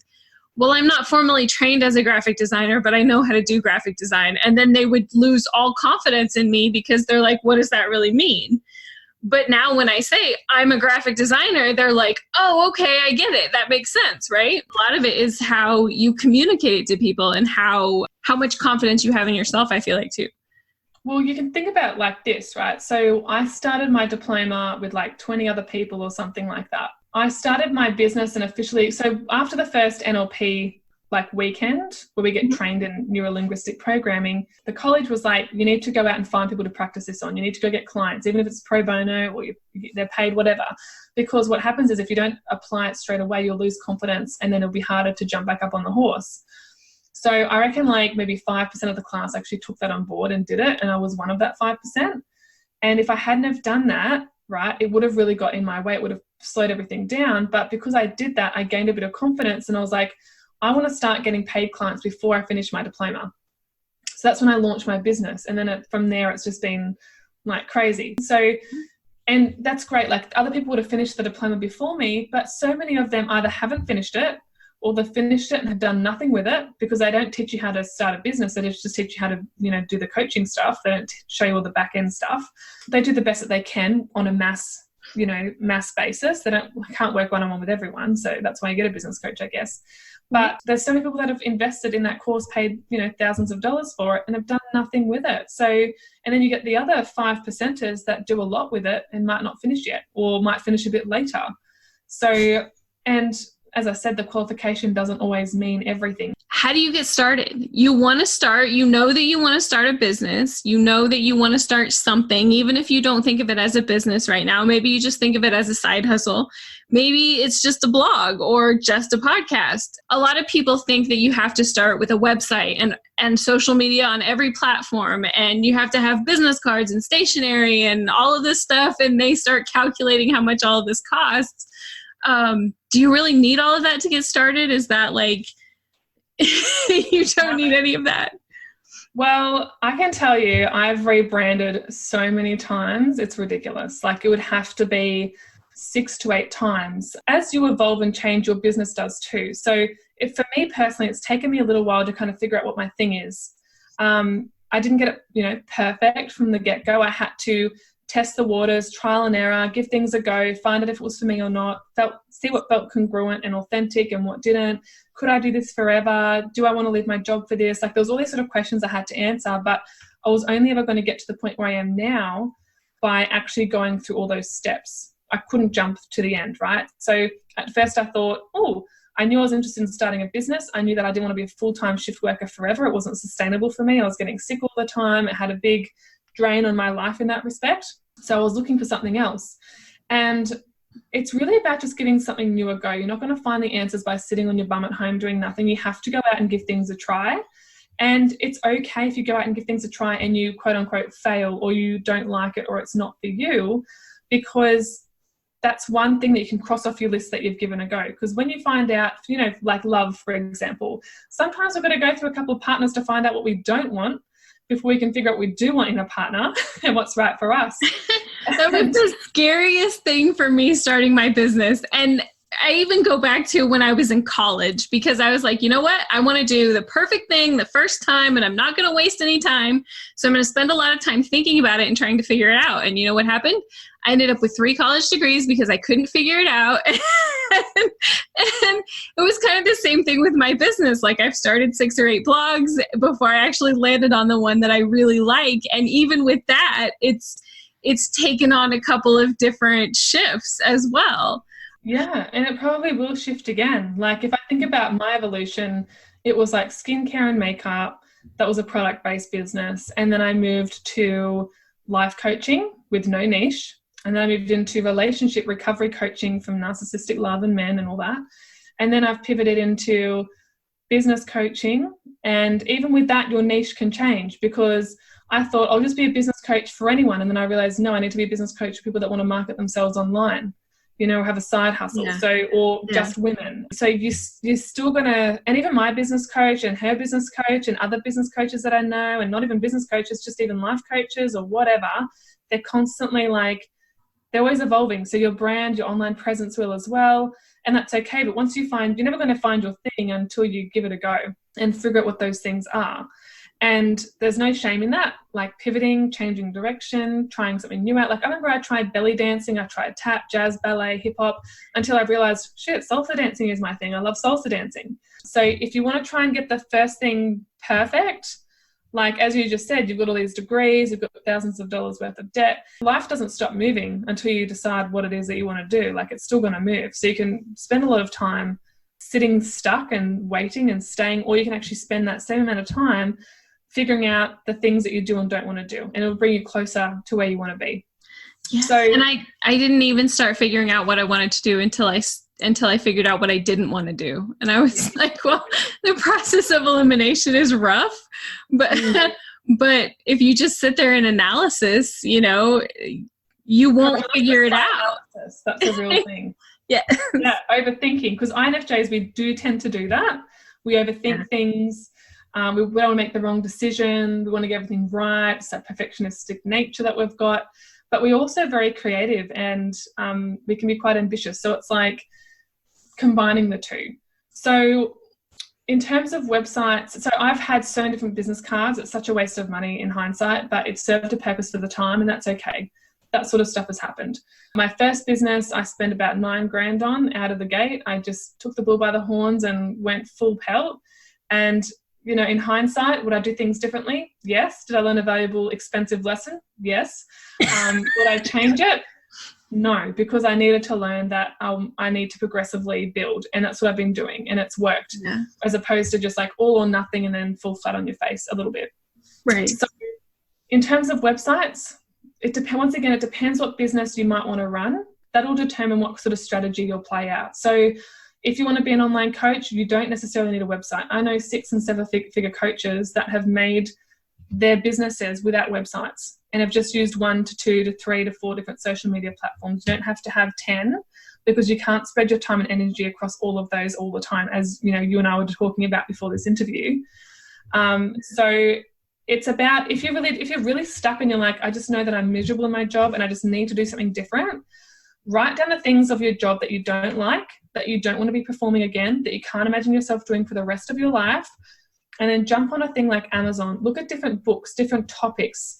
well, I'm not formally trained as a graphic designer, but I know how to do graphic design. And then they would lose all confidence in me because they're like, what does that really mean? But now when I say I'm a graphic designer, they're like, oh, okay, I get it. That makes sense, right? A lot of it is how you communicate it to people and how much confidence you have in yourself, I feel like, too. Well, you can think about it like this, right? So I started my diploma with like 20 other people or something like that. I started my business and officially, so after the first NLP like weekend where we get trained in neuro-linguistic programming, the college was like, you need to go out and find people to practice this on. You need to go get clients, even if it's pro bono or they're paid, whatever. Because what happens is if you don't apply it straight away, you'll lose confidence and then it'll be harder to jump back up on the horse. So I reckon like maybe 5% of the class actually took that on board and did it. And I was one of that 5%. And if I hadn't have done that, right, it would have really got in my way. It would have slowed everything down. But because I did that, I gained a bit of confidence and I was like, I want to start getting paid clients before I finish my diploma. So that's when I launched my business. And then from there, it's just been like crazy. So, and that's great. Like other people would have finished the diploma before me, but so many of them either haven't finished it or they've finished it and have done nothing with it because they don't teach you how to start a business. They just teach you how to, do the coaching stuff. They don't show you all the back end stuff. They do the best that they can on a mass basis. They can't work one-on-one with everyone. So that's why you get a business coach, I guess. But there's so many people that have invested in that course, paid, thousands of dollars for it and have done nothing with it. So, and then you get the other 5%ers that do a lot with it and might not finish yet or might finish a bit later. So, and as I said, the qualification doesn't always mean everything. How do you get started? You want to start, you know that you want to start a business. You know that you want to start something, even if you don't think of it as a business right now. Maybe you just think of it as a side hustle. Maybe it's just a blog or just a podcast. A lot of people think that you have to start with a website and social media on every platform, and you have to have business cards and stationery and all of this stuff, and they start calculating how much all of this costs. Do you really need all of that to get started? Is that like, you don't need any of that? Well, I can tell you, I've rebranded so many times. It's ridiculous. Like it would have to be 6 to 8 times. As you evolve and change, your business does too. So for me personally, it's taken me a little while to kind of figure out what my thing is. I didn't get it, perfect from the get-go. I had to test the waters, trial and error, give things a go, find out if it was for me or not, see what felt congruent and authentic and what didn't. Could I do this forever? Do I want to leave my job for this? Like there was all these sort of questions I had to answer, but I was only ever going to get to the point where I am now by actually going through all those steps. I couldn't jump to the end, right? So at first I thought, I knew I was interested in starting a business. I knew that I didn't want to be a full-time shift worker forever. It wasn't sustainable for me. I was getting sick all the time. It had a big drain on my life in that respect. So I was looking for something else. And it's really about just giving something new a go. You're not going to find the answers by sitting on your bum at home doing nothing. You have to go out and give things a try. And it's okay if you go out and give things a try and you quote unquote fail or you don't like it or it's not for you, because that's one thing that you can cross off your list that you've given a go. Because when you find out, like love, for example, sometimes we've got to go through a couple of partners to find out what we don't want before we can figure out what we do want in a partner and what's right for us. That was the scariest thing for me starting my business. And I even go back to when I was in college, because I was like, you know what? I want to do the perfect thing the first time, and I'm not going to waste any time. So I'm going to spend a lot of time thinking about it and trying to figure it out. And you know what happened? I ended up with 3 college degrees because I couldn't figure it out. And it was kind of the same thing with my business. Like, I've started 6 or 8 blogs before I actually landed on the one that I really like. And even with that, it's taken on a couple of different shifts as well. Yeah, and it probably will shift again. Like, if I think about my evolution, it was like skincare and makeup. That was a product-based business. And then I moved to life coaching with no niche. And then I moved into relationship recovery coaching from narcissistic love and men and all that. And then I've pivoted into business coaching. And even with that, your niche can change, because I thought I'll just be a business coach for anyone. And then I realized, no, I need to be a business coach for people that want to market themselves online, you know, have a side hustle. Yeah. So, or just women. So you're still going to, and even my business coach and her business coach and other business coaches that I know, and not even business coaches, just even life coaches or whatever, they're constantly like, they're always evolving. So your brand, your online presence will as well. And that's okay. But once you find, you're never going to find your thing until you give it a go and figure out what those things are. And there's no shame in that, like pivoting, changing direction, trying something new out. Like, I remember I tried belly dancing, I tried tap, jazz, ballet, hip hop, until I realized, shit, salsa dancing is my thing. I love salsa dancing. So if you want to try and get the first thing perfect, like, as you just said, you've got all these degrees, you've got thousands of dollars worth of debt. Life doesn't stop moving until you decide what it is that you want to do. Like, it's still going to move. So you can spend a lot of time sitting stuck and waiting and staying, or you can actually spend that same amount of time figuring out the things that you do and don't want to do. And it'll bring you closer to where you want to be. Yes. So, and I didn't even start figuring out what I wanted to do until I figured out what I didn't want to do. And I was like, well, the process of elimination is rough, but but if you just sit there in analysis, you know, you won't figure it out. That's a real thing. Yeah, overthinking, because INFJs, we do tend to do that. We overthink things. We don't want to make the wrong decision. We want to get everything right. It's that perfectionistic nature that we've got. But we're also very creative, and we can be quite ambitious. So it's like combining the two. So in terms of websites, so I've had so many different business cards. It's such a waste of money in hindsight, but it served a purpose for the time, and that's okay. That sort of stuff has happened. My first business, I spent about $9,000 on out of the gate. I just took the bull by the horns and went full pelt. And, you know, in hindsight, would I do things differently? Yes. Did I learn a valuable, expensive lesson? Yes. Would I change it? No, because I needed to learn that I need to progressively build. And that's what I've been doing. And it's worked, as opposed to just like all or nothing and then fall flat on your face a little bit. Right. So in terms of websites, once again, it depends what business you might want to run. That'll determine what sort of strategy you'll play out. So if you want to be an online coach, you don't necessarily need a website. I know 6 and 7 figure coaches that have made their businesses without websites and have just used 1 to 2 to 3 to 4 different social media platforms. You don't have to have 10, because you can't spread your time and energy across all of those all the time, as you know, you and I were talking about before this interview. So it's about, if you're really stuck and you're like, I just know that I'm miserable in my job and I just need to do something different, write down the things of your job that you don't like, that you don't want to be performing again, that you can't imagine yourself doing for the rest of your life. And then jump on a thing like Amazon, look at different books, different topics,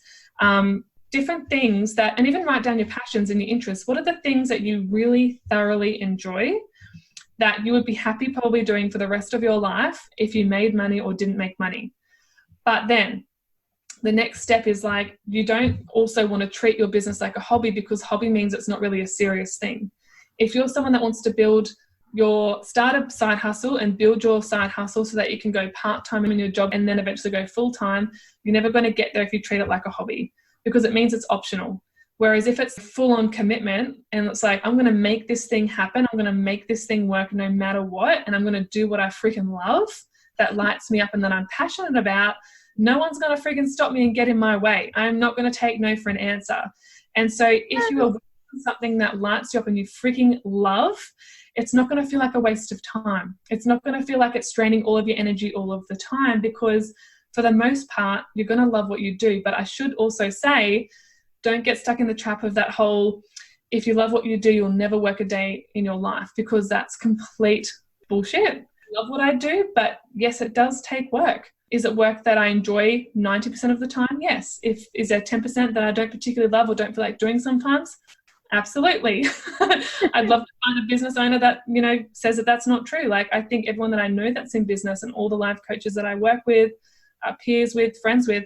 different things that, and even write down your passions and your interests. What are the things that you really thoroughly enjoy that you would be happy probably doing for the rest of your life if you made money or didn't make money? But then the next step is like, you don't also want to treat your business like a hobby, because hobby means it's not really a serious thing. If you're someone that wants to start a side hustle and build your side hustle so that you can go part-time in your job and then eventually go full-time, you're never going to get there if you treat it like a hobby, because it means it's optional. Whereas if it's full-on commitment and it's like, I'm going to make this thing happen, I'm going to make this thing work no matter what, and I'm going to do what I freaking love, that lights me up and that I'm passionate about, no one's going to freaking stop me and get in my way. I'm not going to take no for an answer. And so if you are working on something that lights you up and you freaking love, it's not going to feel like a waste of time. It's not going to feel like it's draining all of your energy all of the time, because for the most part, you're going to love what you do. But I should also say, don't get stuck in the trap of that whole, if you love what you do, you'll never work a day in your life, because that's complete bullshit. I love what I do, but yes, it does take work. Is it work that I enjoy 90% of the time? Yes. Is there 10% that I don't particularly love or don't feel like doing sometimes? Absolutely. I'd love to find a business owner that, says that that's not true. Like, I think everyone that I know that's in business and all the life coaches that I work with, peers with, friends with,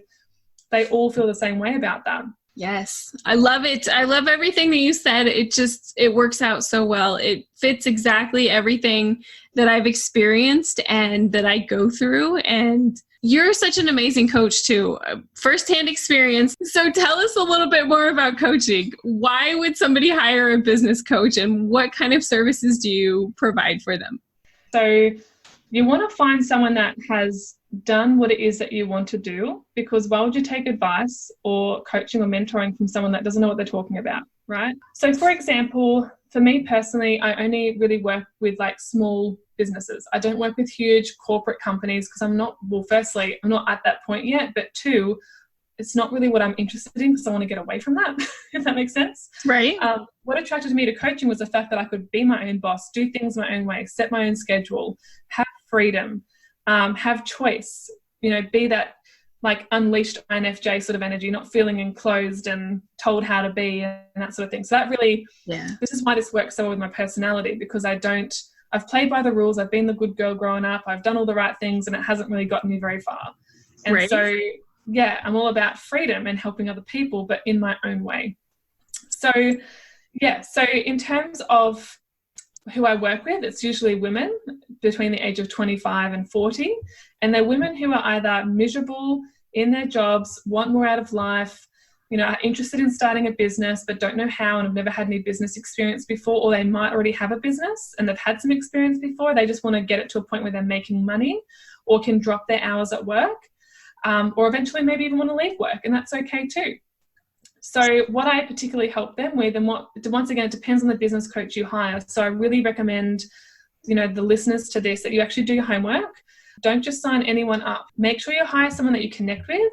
they all feel the same way about that. Yes. I love it. I love everything that you said. It works out so well. It fits exactly everything that I've experienced and that I go through. And you're such an amazing coach too. Firsthand experience. So tell us a little bit more about coaching. Why would somebody hire a business coach, and what kind of services do you provide for them? So you want to find someone that has done what it is that you want to do, because why would you take advice or coaching or mentoring from someone that doesn't know what they're talking about, right? So for example, for me personally, I only really work with like small businesses. I don't work with huge corporate companies because firstly, I'm not at that point yet, but two, it's not really what I'm interested in because I want to get away from that, if that makes sense. Right. What attracted me to coaching was the fact that I could be my own boss, do things my own way, set my own schedule, have freedom, have choice, be that like unleashed INFJ sort of energy, not feeling enclosed and told how to be and that sort of thing. So that really, this is why this works so well with my personality, because I've played by the rules. I've been the good girl growing up. I've done all the right things, and it hasn't really gotten me very far. And so, I'm all about freedom and helping other people, but in my own way. So in terms of who I work with, it's usually women between the age of 25 and 40. And they're women who are either miserable in their jobs, want more out of life, are interested in starting a business but don't know how and have never had any business experience before, or they might already have a business and they've had some experience before. They just want to get it to a point where they're making money or can drop their hours at work, or eventually maybe even want to leave work, and that's okay too. So what I particularly help them with, and once again, it depends on the business coach you hire. So I really recommend, the listeners to this, that you actually do your homework. Don't just sign anyone up. Make sure you hire someone that you connect with,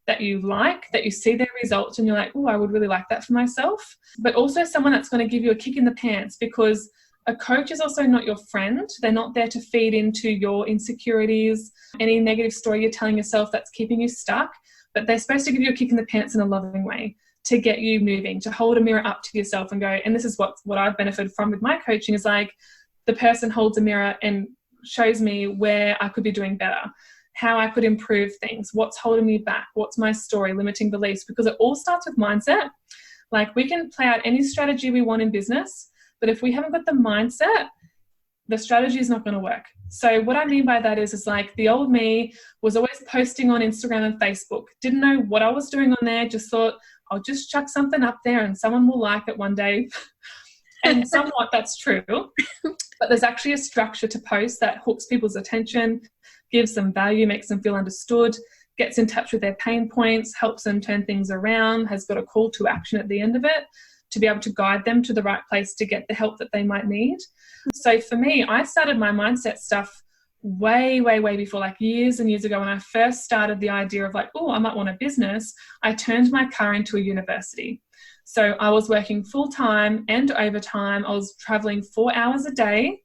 that you like, that you see their results and you're like, oh, I would really like that for myself. But also someone that's going to give you a kick in the pants, because a coach is also not your friend. They're not there to feed into your insecurities, any negative story you're telling yourself that's keeping you stuck. But they're supposed to give you a kick in the pants in a loving way, to get you moving, to hold a mirror up to yourself and go, and this is what I've benefited from with my coaching, is like the person holds a mirror and shows me where I could be doing better, how I could improve things, what's holding me back, what's my story, limiting beliefs, because it all starts with mindset. Like, we can play out any strategy we want in business, but if we haven't got the mindset, the strategy is not going to work. So what I mean by that is like the old me was always posting on Instagram and Facebook, didn't know what I was doing on there, just thought I'll just chuck something up there and someone will like it one day. And somewhat that's true, but there's actually a structure to post that hooks people's attention, gives them value, makes them feel understood, gets in touch with their pain points, helps them turn things around, has got a call to action at the end of it to be able to guide them to the right place to get the help that they might need. So for me, I started my mindset stuff way before, like years and years ago, when I first started the idea of like, oh, I might want a business. I turned my car into a university. So I was working full-time and overtime. I was traveling 4 hours a day.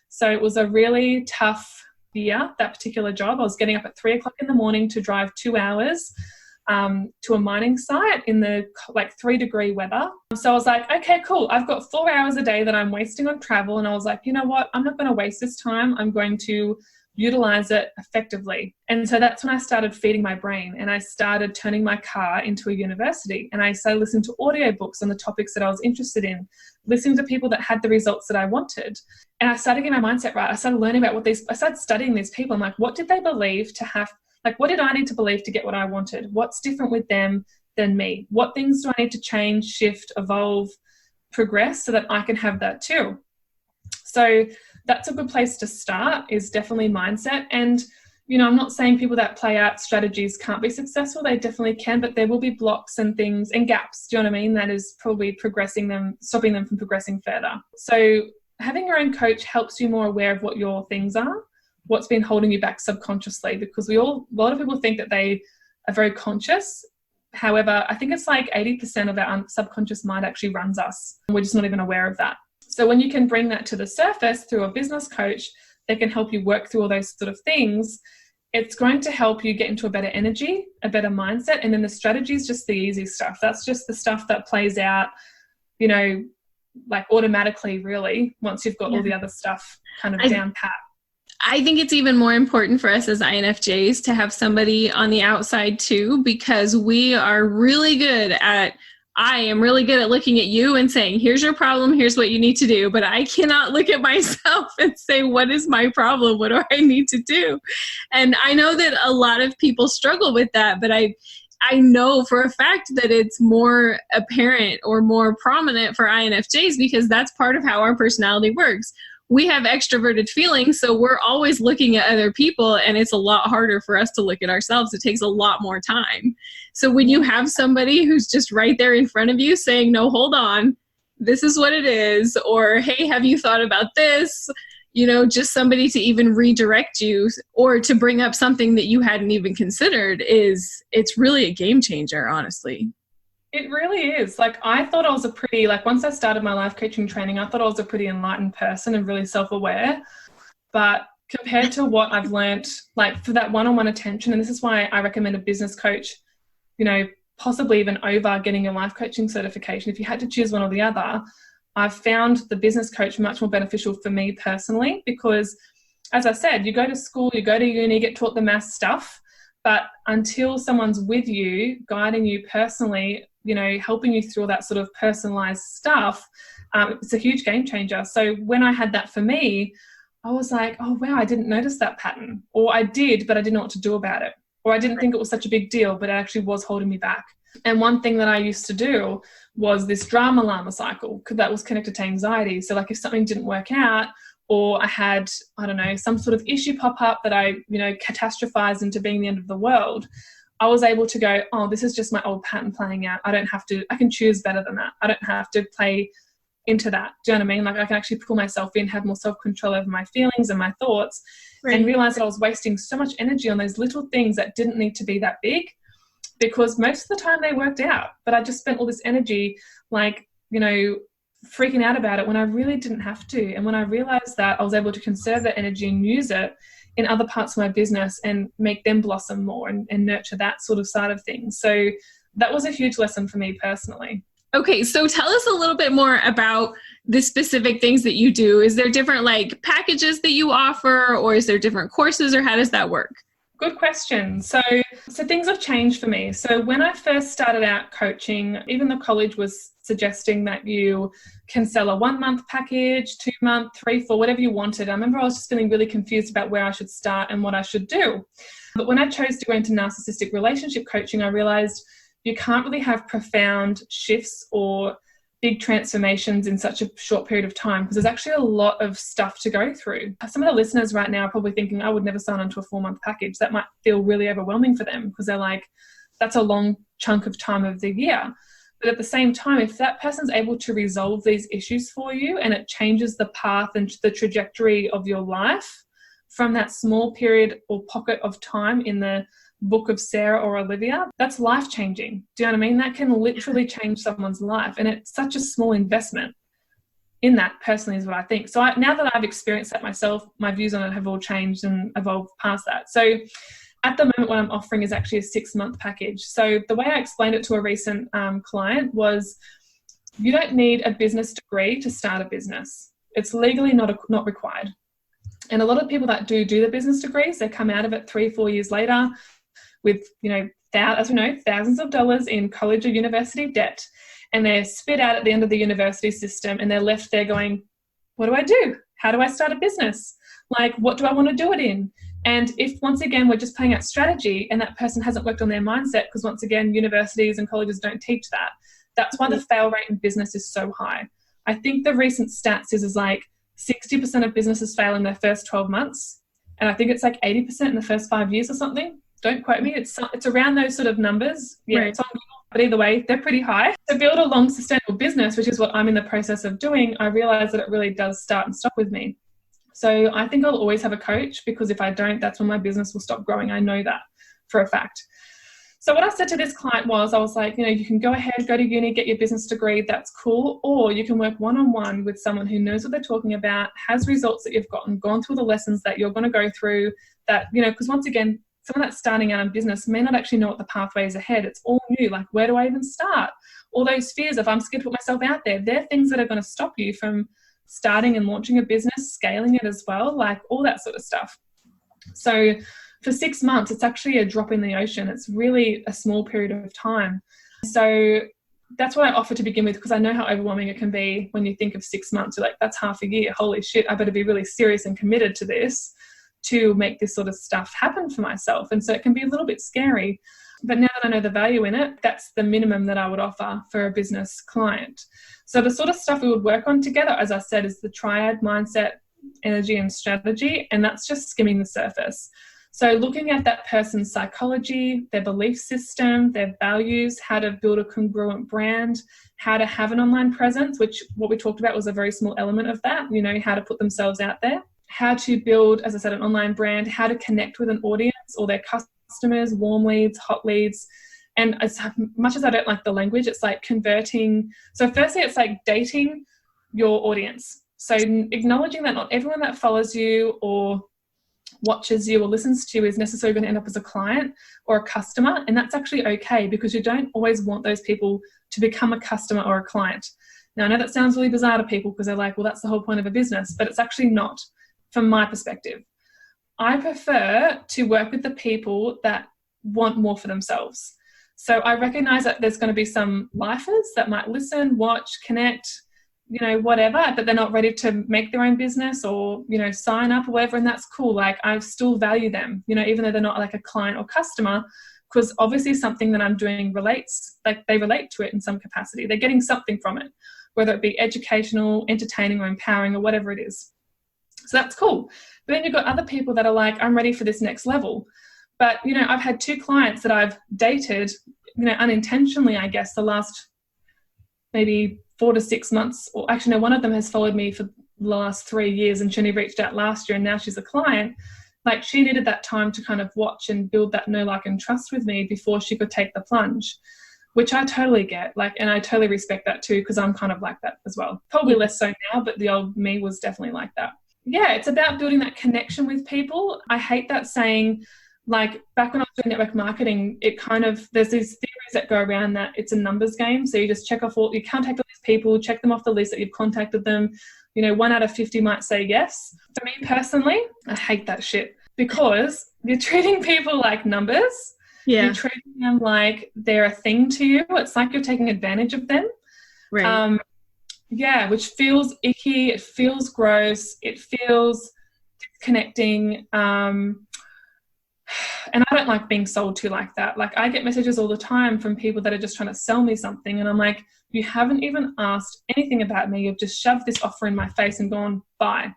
So it was a really tough year, that particular job. I was getting up at 3 o'clock in the morning to drive 2 hours to a mining site in the 3-degree weather. So I was like, okay, cool. I've got 4 hours a day that I'm wasting on travel. And I was like, you know what? I'm not going to waste this time. I'm going to utilize it effectively. And so that's when I started feeding my brain, and I started turning my car into a university. And I started listening to audiobooks on the topics that I was interested in, listening to people that had the results that I wanted. And I started getting my mindset right. I started learning about I started studying these people. I'm like, what did they believe to have? Like, what did I need to believe to get what I wanted? What's different with them than me? What things do I need to change, shift, evolve, progress so that I can have that too? So that's a good place to start, is definitely mindset. And, I'm not saying people that play out strategies can't be successful. They definitely can, but there will be blocks and things and gaps. Do you know what I mean? That is probably stopping them from progressing further. So having your own coach helps you more aware of what your things are, what's been holding you back subconsciously, because a lot of people think that they are very conscious. However, I think it's like 80% of our subconscious mind actually runs us. We're just not even aware of that. So when you can bring that to the surface through a business coach that can help you work through all those sort of things, it's going to help you get into a better energy, a better mindset. And then the strategy is just the easy stuff. That's just the stuff that plays out, you know, like automatically, really, once you've got all the other stuff kind of down pat. I think it's even more important for us as INFJs to have somebody on the outside too, because I am really good at looking at you and saying, here's your problem, here's what you need to do. But I cannot look at myself and say, what is my problem? What do I need to do? And I know that a lot of people struggle with that, but I know for a fact that it's more apparent or more prominent for INFJs because that's part of how our personality works. We have extroverted feelings, so we're always looking at other people, and it's a lot harder for us to look at ourselves. It takes a lot more time. So when you have somebody who's just right there in front of you saying, no, hold on, this is what it is, or hey, have you thought about this? You know, just somebody to even redirect you or to bring up something that you hadn't even considered it's really a game changer, honestly. It really is. Like, I thought I was once I started my life coaching training, I thought I was a pretty enlightened person and really self-aware. But compared to what I've learned, like for that one-on-one attention, and this is why I recommend a business coach, you know, possibly even over getting a life coaching certification. If you had to choose one or the other, I've found the business coach much more beneficial for me personally, because as I said, you go to school, you go to uni, get taught the math stuff, but until someone's with you, guiding you personally, you know, helping you through all that sort of personalized stuff, it's a huge game changer. So when I had that for me, I was like, oh, wow, I didn't notice that pattern. Or I did, but I didn't know what to do about it. Or I didn't think it was such a big deal, but it actually was holding me back. And one thing that I used to do was this drama llama cycle, because that was connected to anxiety. So like if something didn't work out, or I had, I don't know, some sort of issue pop up that I, you know, catastrophized into being the end of the world, I was able to go, oh, this is just my old pattern playing out. I can choose better than that. I don't have to play into that. Do you know what I mean? Like I can actually pull myself in, have more self-control over my feelings and my thoughts, and realize that I was wasting so much energy on those little things that didn't need to be that big, because most of the time they worked out. But I just spent all this energy, like, you know, freaking out about it when I really didn't have to. And when I realized that, I was able to conserve that energy and use it in other parts of my business and make them blossom more and nurture that sort of side of things. So that was a huge lesson for me personally. Okay, so tell us a little bit more about the specific things that you do. Is there different like packages that you offer, or is there different courses, or how does that work? Good question. So things have changed for me. So when I first started out coaching, even the college was suggesting that you can sell a 1-month package, 2-month, 3, 4, whatever you wanted. I remember I was just feeling really confused about where I should start and what I should do. But when I chose to go into narcissistic relationship coaching, I realized you can't really have profound shifts or big transformations in such a short period of time, because there's actually a lot of stuff to go through. Some of the listeners right now are probably thinking, I would never sign on to a 4-month package. That might feel really overwhelming for them, because they're like, that's a long chunk of time of the year. But at the same time, if that person's able to resolve these issues for you and it changes the path and the trajectory of your life from that small period or pocket of time in the book of Sarah or Olivia, that's life-changing. Do you know what I mean? That can literally change someone's life. And it's such a small investment in that, personally, is what I think. So now that I've experienced that myself, my views on it have all changed and evolved past that. So at the moment, what I'm offering is actually a 6-month package. So the way I explained it to a recent client was, you don't need a business degree to start a business. It's legally not required. And a lot of people that do the business degrees, they come out of it 3-4 years later with, you know, as we know, thousands of dollars in college or university debt. And they're spit out at the end of the university system, and they're left there going, what do I do? How do I start a business? Like, what do I want to do it in? And if, once again, we're just playing out strategy and that person hasn't worked on their mindset, because once again, universities and colleges don't teach that, that's why the fail rate in business is so high. I think the recent stats is like 60% of businesses fail in their first 12 months. And I think it's like 80% in the first 5 years or something. Don't quote me. It's around those sort of numbers. Yeah, right. It's on Google, but either way, they're pretty high. To build a long, sustainable business, which is what I'm in the process of doing, I realize that it really does start and stop with me. So I think I'll always have a coach, because if I don't, that's when my business will stop growing. I know that for a fact. So what I said to this client was, I was like, you can go ahead, go to uni, get your business degree, that's cool. Or you can work one-on-one with someone who knows what they're talking about, has results that you've gone through the lessons that you're going to go through, that, because once again, someone that's starting out in business may not actually know what the pathway is ahead. It's all new. Like, where do I even start? All those fears of I'm scared to put myself out there. They're things that are going to stop you from starting and launching a business, scaling it as well, like all that sort of stuff. So for 6 months, it's actually a drop in the ocean. It's really a small period of time. So that's what I offer to begin with, because I know how overwhelming it can be when you think of 6 months. You're like, that's half a year. Holy shit, I better be really serious and committed to this to make this sort of stuff happen for myself. And so it can be a little bit scary. But now that I know the value in it, that's the minimum that I would offer for a business client. So the sort of stuff we would work on together, as I said, is the triad: mindset, energy, and strategy. And that's just skimming the surface. So looking at that person's psychology, their belief system, their values, how to build a congruent brand, how to have an online presence, which what we talked about was a very small element of that, how to put themselves out there, how to build, as I said, an online brand, how to connect with an audience or their customers, warm leads, hot leads. And as much as I don't like the language, it's like converting. So firstly, it's like dating your audience. So acknowledging that not everyone that follows you or watches you or listens to you is necessarily going to end up as a client or a customer. And that's actually okay, because you don't always want those people to become a customer or a client. Now, I know that sounds really bizarre to people because they're like, well, that's the whole point of a business, but it's actually not from my perspective. I prefer to work with the people that want more for themselves. So I recognize that there's going to be some lifers that might listen, watch, connect, whatever, but they're not ready to make their own business or, sign up or whatever. And that's cool. Like, I still value them, even though they're not like a client or customer, because obviously something that I'm doing relates, like they relate to it in some capacity. They're getting something from it, whether it be educational, entertaining, or empowering, or whatever it is. So that's cool. But then you've got other people that are like, I'm ready for this next level. But, I've had 2 clients that I've dated, unintentionally, I guess, the last maybe 4 to 6 months. Or actually, no, one of them has followed me for the last 3 years, and she only reached out last year, and now she's a client. Like, she needed that time to kind of watch and build that know, like, and trust with me before she could take the plunge, which I totally get. Like, and I totally respect that too, because I'm kind of like that as well. Probably less so now, but the old me was definitely like that. Yeah, it's about building that connection with people. I hate that saying, like, back when I was doing network marketing, there's these theories that go around that it's a numbers game. So you just you contact all these people, check them off the list that you've contacted them. 1 out of 50 might say yes. For me personally, I hate that shit, because you're treating people like numbers. Yeah. You're treating them like they're a thing to you. It's like you're taking advantage of them. Right. Which feels icky. It feels gross. It feels disconnecting. And I don't like being sold to like that. Like, I get messages all the time from people that are just trying to sell me something. And I'm like, you haven't even asked anything about me. You've just shoved this offer in my face and gone, bye.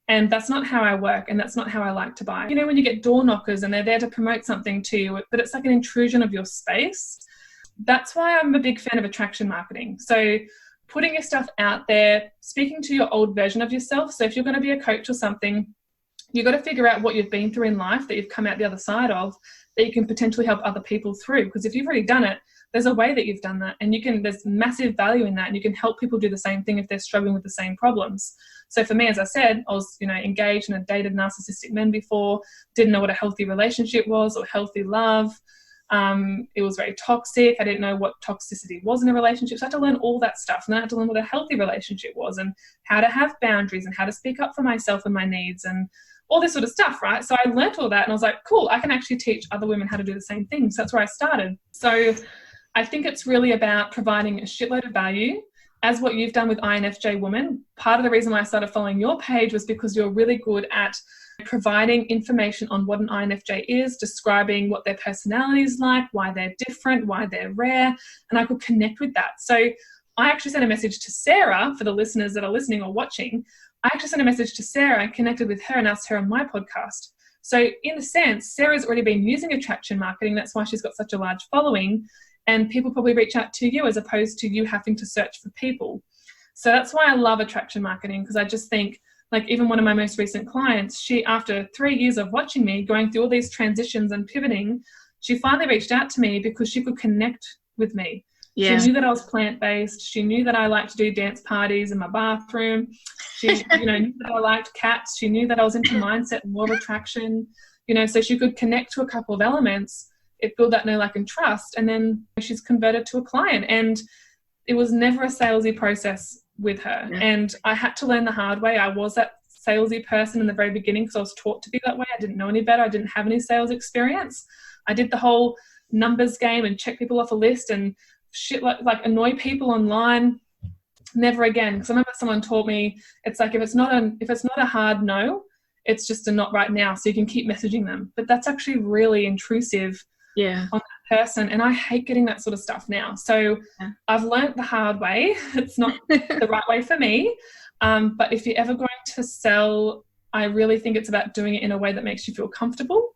And that's not how I work. And that's not how I like to buy. When you get door knockers and they're there to promote something to you, but it's like an intrusion of your space. That's why I'm a big fan of attraction marketing. So putting your stuff out there, speaking to your old version of yourself. So if you're going to be a coach or something, you've got to figure out what you've been through in life that you've come out the other side of, that you can potentially help other people through. Because if you've already done it, there's a way that you've done that, and there's massive value in that, and you can help people do the same thing if they're struggling with the same problems. So for me, as I said, I was, engaged and had dated narcissistic men before, didn't know what a healthy relationship was or healthy love. It was very toxic. I didn't know what toxicity was in a relationship. So I had to learn all that stuff. And then I had to learn what a healthy relationship was, and how to have boundaries, and how to speak up for myself and my needs, and all this sort of stuff, right? So I learnt all that, and I was like, cool, I can actually teach other women how to do the same thing. So that's where I started. So I think it's really about providing a shitload of value, as what you've done with INFJ Woman. Part of the reason why I started following your page was because you're really good at providing information on what an INFJ is, describing what their personality is like, why they're different, why they're rare, and I could connect with that. So I actually sent a message to Sarah, for the listeners that are listening or watching. I actually sent a message to Sarah and connected with her and asked her on my podcast. So in a sense, Sarah's already been using attraction marketing. That's why she's got such a large following. And people probably reach out to you as opposed to you having to search for people. So that's why I love attraction marketing, because I just think, like, even one of my most recent clients, she, after 3 years of watching me, going through all these transitions and pivoting, she finally reached out to me because she could connect with me. Yeah. She knew that I was plant-based. She knew that I liked to do dance parties in my bathroom. She, knew that I liked cats. She knew that I was into mindset and law of attraction, so she could connect to a couple of elements. It built that know, like, and trust. And then she's converted to a client. And it was never a salesy process with her. Yeah. And I had to learn the hard way. I was that salesy person in the very beginning because I was taught to be that way. I didn't know any better. I didn't have any sales experience. I did the whole numbers game and check people off a list and shit, like annoy people online. Never again. Because I remember someone taught me, it's like if it's not a hard no, it's just a not right now. So you can keep messaging them. But that's actually really intrusive on that person. And I hate getting that sort of stuff now. So I've learned the hard way. It's not the right way for me. But if you're ever going to sell, I really think it's about doing it in a way that makes you feel comfortable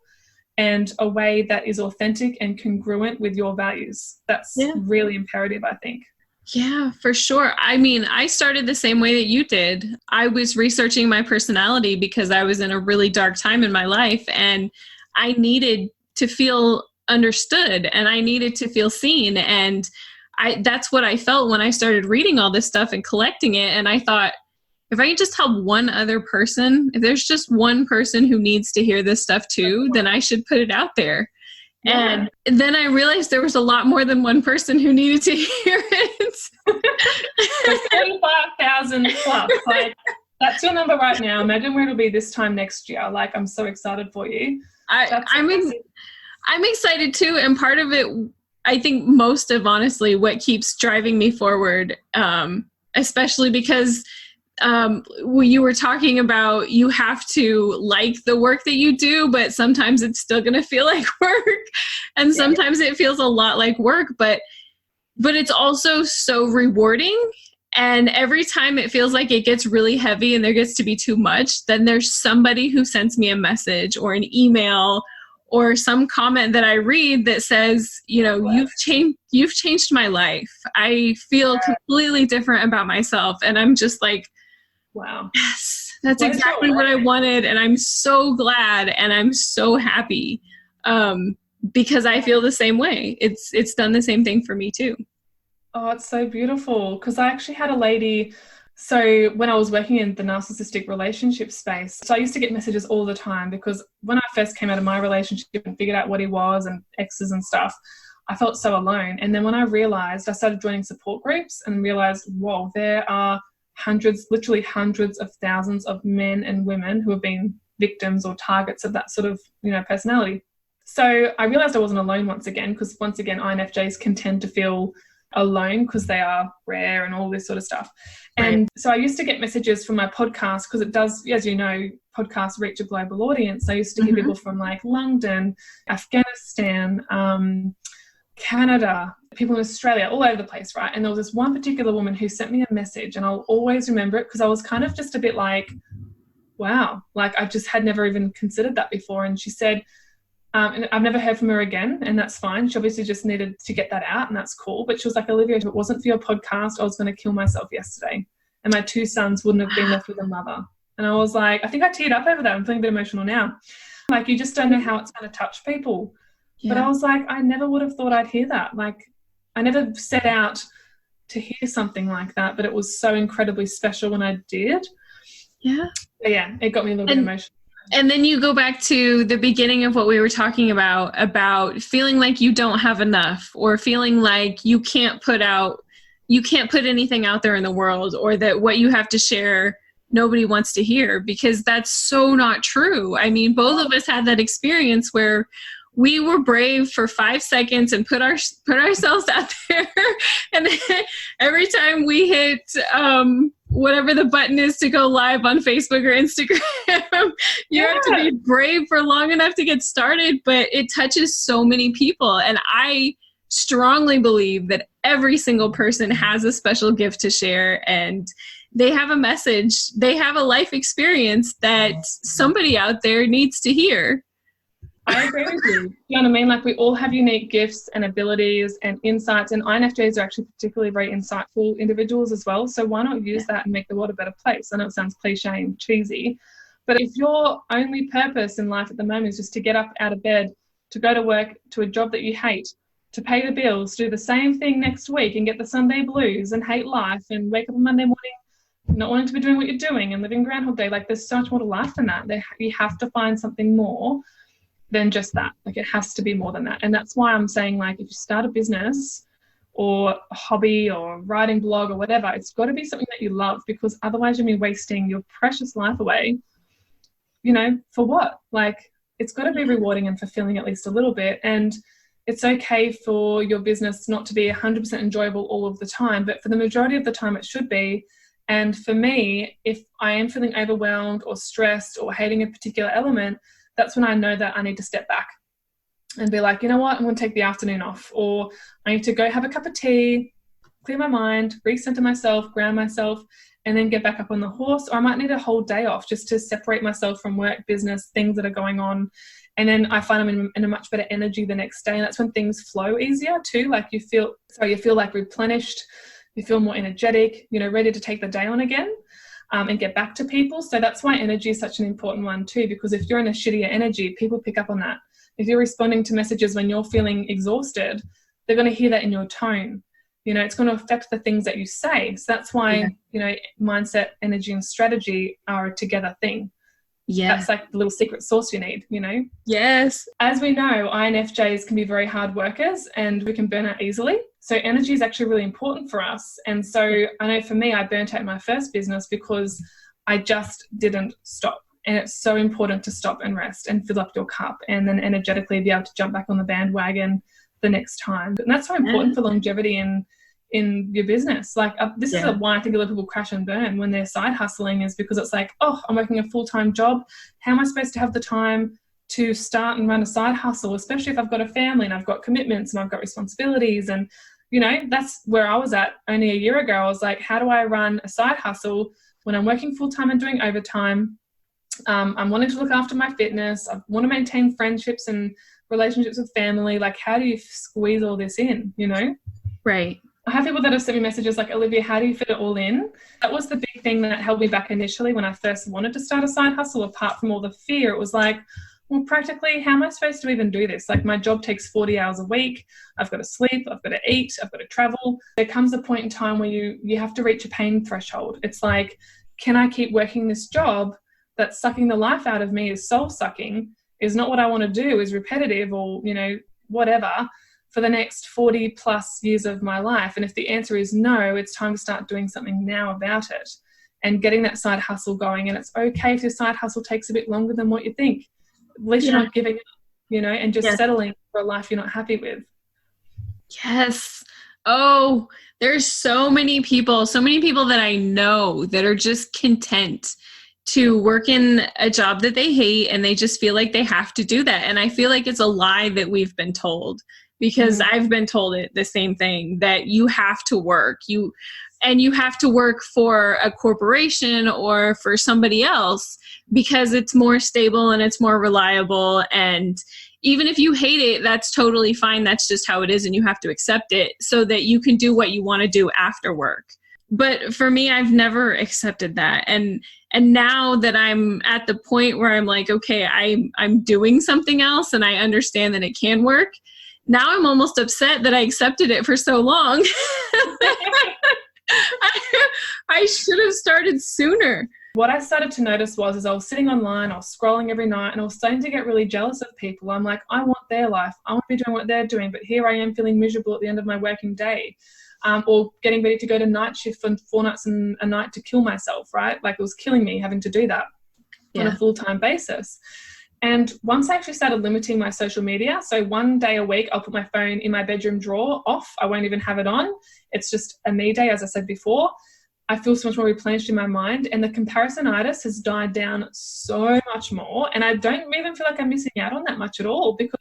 and a way that is authentic and congruent with your values. That's really imperative, I think. Yeah, for sure. I mean, I started the same way that you did. I was researching my personality because I was in a really dark time in my life and I needed to feel understood and I needed to feel seen. And that's what I felt when I started reading all this stuff and collecting it. And I thought, if I can just help one other person, if there's just one person who needs to hear this stuff too, then I should put it out there. Yeah. And then I realized there was a lot more than one person who needed to hear it. 45,000 plus. Like, that's your number right now. Imagine where it'll be this time next year. Like, I'm so excited for you. I'm excited too. And part of it, I think most of honestly what keeps driving me forward, especially because you were talking about you have to like the work that you do, but sometimes it's still going to feel like work. And sometimes it feels a lot like work, but it's also so rewarding. And every time it feels like it gets really heavy and there gets to be too much, then there's somebody who sends me a message or an email or some comment that I read that says, you've changed my life. I feel completely different about myself. And I'm just like, wow, yes, that's exactly what I wanted. And I'm so glad and I'm so happy because I feel the same way. It's done the same thing for me too. Oh, it's so beautiful. Because I actually had a lady, so when I was working in the narcissistic relationship space, so I used to get messages all the time because when I first came out of my relationship and figured out what he was and exes and stuff, I felt so alone. And then when I realized, I started joining support groups and realized, whoa, there are literally hundreds of thousands of men and women who have been victims or targets of that sort of, personality. So I realized I wasn't alone once again, because once again, INFJs can tend to feel alone because they are rare and all this sort of stuff. Right. And so I used to get messages from my podcast because it does, as you know, podcasts reach a global audience. I used to hear people from like London, Afghanistan, Canada, people in Australia, all over the place, right? And there was this one particular woman who sent me a message, and I'll always remember it because I was kind of just a bit like, wow, like I just had never even considered that before. And she said, and I've never heard from her again, and that's fine. She obviously just needed to get that out, and that's cool. But she was like, Olivia, if it wasn't for your podcast, I was going to kill myself yesterday, and my 2 sons wouldn't have been left with a mother. And I was like, I think I teared up over that. I'm feeling a bit emotional now. Like, you just don't know how it's going to touch people. Yeah. But I was like, I never would have thought I'd hear that. Like, I never set out to hear something like that, but it was so incredibly special when I did. Yeah. But yeah, it got me a little bit emotional. And then you go back to the beginning of what we were talking about feeling like you don't have enough, or feeling like you can't put anything out there in the world, or that what you have to share, nobody wants to hear, because that's so not true. I mean, both of us had that experience where we were brave for 5 seconds and put ourselves out there. And then every time we hit whatever the button is to go live on Facebook or Instagram, you have to be brave for long enough to get started. But it touches so many people. And I strongly believe that every single person has a special gift to share, and they have a message, they have a life experience that somebody out there needs to hear. I agree with you. You know what I mean? Like, we all have unique gifts and abilities and insights, and INFJs are actually particularly very insightful individuals as well. So why not use that and make the world a better place? I know it sounds cliche and cheesy, but if your only purpose in life at the moment is just to get up out of bed to go to work to a job that you hate, to pay the bills, do the same thing next week and get the Sunday blues and hate life and wake up on Monday morning not wanting to be doing what you're doing and living Groundhog Day. Like, there's so much more to life than that. You have to find something more than just that. Like, it has to be more than that. And that's why I'm saying, like, if you start a business or a hobby or writing blog or whatever, it's got to be something that you love, because otherwise you'll be wasting your precious life away, you know, for what? Like, it's got to be rewarding and fulfilling at least a little bit. And it's okay for your business not to be 100% enjoyable all of the time, but for the majority of the time it should be. And for me, if I am feeling overwhelmed or stressed or hating a particular element, that's when I know that I need to step back and be like, you know what, I'm going to take the afternoon off, or I need to go have a cup of tea, clear my mind, recenter myself, ground myself, and then get back up on the horse. Or I might need a whole day off just to separate myself from work, business, things that are going on. And then I find I'm in a much better energy the next day. And that's when things flow easier too. Like, you feel like replenished, you feel more energetic, you know, ready to take the day on again, and get back to people. So that's why energy is such an important one too, because if you're in a shittier energy, people pick up on that. If you're responding to messages when you're feeling exhausted, they're going to hear that in your tone. You know, it's going to affect the things that you say. So that's why, you know, mindset, energy, and strategy are a together thing. Yeah. That's like the little secret sauce you need, you know? Yes. As we know, INFJs can be very hard workers and we can burn out easily. So energy is actually really important for us. And so I know for me, I burnt out my first business because I just didn't stop. And it's so important to stop and rest and fill up your cup, and then energetically be able to jump back on the bandwagon the next time. And that's so important for longevity in your business. Like, this is why I think a lot of people crash and burn when they're side hustling, is because it's like, oh, I'm working a full-time job. How am I supposed to have the time to start and run a side hustle, especially if I've got a family and I've got commitments and I've got responsibilities? And, you know, that's where I was at only a year ago. I was like, how do I run a side hustle when I'm working full-time and doing overtime? I'm wanting to look after my fitness. I want to maintain friendships and relationships with family. Like, how do you squeeze all this in, you know? Right. I have people that have sent me messages like, Olivia, how do you fit it all in? That was the big thing that held me back initially when I first wanted to start a side hustle. Apart from all the fear, it was like, well, practically, how am I supposed to even do this? Like, my job takes 40 hours a week. I've got to sleep. I've got to eat. I've got to travel. There comes a point in time where you have to reach a pain threshold. It's like, can I keep working this job that's sucking the life out of me, is soul-sucking, is not what I want to do, is repetitive, or, you know, whatever, for the next 40 plus years of my life? And if the answer is no, it's time to start doing something now about it and getting that side hustle going. And it's okay if your side hustle takes a bit longer than what you think. At least you're not giving up, you know, and just settling for a life you're not happy with. Yes. Oh, there's so many people that I know that are just content to work in a job that they hate, and they just feel like they have to do that. And I feel like it's a lie that we've been told, because I've been told it the same thing, that you have to work. You have to work for a corporation or for somebody else because it's more stable and it's more reliable. And even if you hate it, that's totally fine. That's just how it is. And you have to accept it so that you can do what you want to do after work. But for me, I've never accepted that. And now that I'm at the point where I'm like, okay, I'm doing something else and I understand that it can work. Now I'm almost upset that I accepted it for so long. I should have started sooner. What I started to notice was, I was sitting online, I was scrolling every night, and I was starting to get really jealous of people. I'm like, I want their life. I want to be doing what they're doing. But here I am feeling miserable at the end of my working day. Or getting ready to go to night shift for 4 nights and a night to kill myself, right? Like, it was killing me having to do that on a full-time basis. And once I actually started limiting my social media, so one day a week, I'll put my phone in my bedroom drawer off. I won't even have it on. It's just a me day, as I said before. I feel so much more replenished in my mind, and the comparisonitis has died down so much more. And I don't even feel like I'm missing out on that much at all, because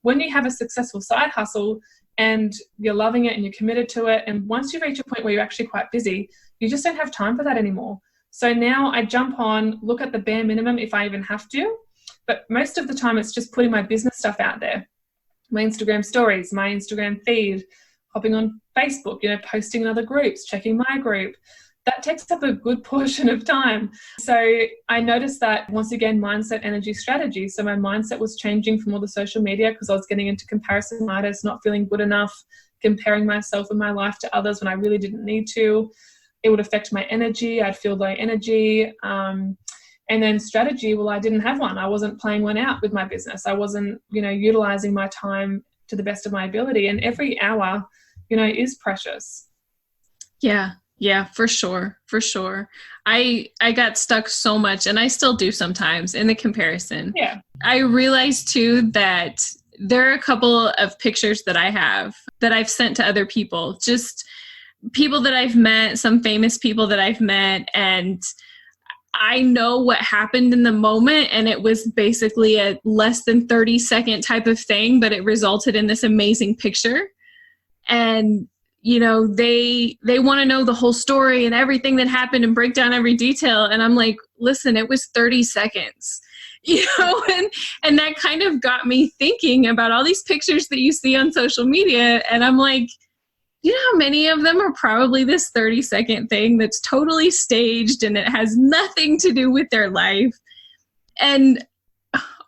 when you have a successful side hustle and you're loving it and you're committed to it, and once you reach a point where you're actually quite busy, you just don't have time for that anymore. So now I jump on, look at the bare minimum if I even have to, but most of the time it's just putting my business stuff out there. My Instagram stories, my Instagram feed, hopping on Facebook, you know, posting in other groups, checking my group, that takes up a good portion of time. So I noticed that, once again, mindset, energy, strategy. So my mindset was changing from all the social media because I was getting into comparisonitis, not feeling good enough, comparing myself and my life to others when I really didn't need to. It would affect my energy. I'd feel low energy. And then strategy, well, I didn't have one. I wasn't playing one out with my business. I wasn't, utilizing my time to the best of my ability. And every hour, is precious. Yeah, for sure. For sure. I got stuck so much, and I still do sometimes, in the comparison. Yeah. I realized too that there are a couple of pictures that I have that I've sent to other people, just people that I've met, some famous people that I've met, and I know what happened in the moment, and it was basically a less than 30-second type of thing, but it resulted in this amazing picture. And they want to know the whole story and everything that happened and break down every detail. And I'm like, listen, it was 30 seconds, and that kind of got me thinking about all these pictures that you see on social media. And I'm like, how many of them are probably this 30-second thing that's totally staged and it has nothing to do with their life. And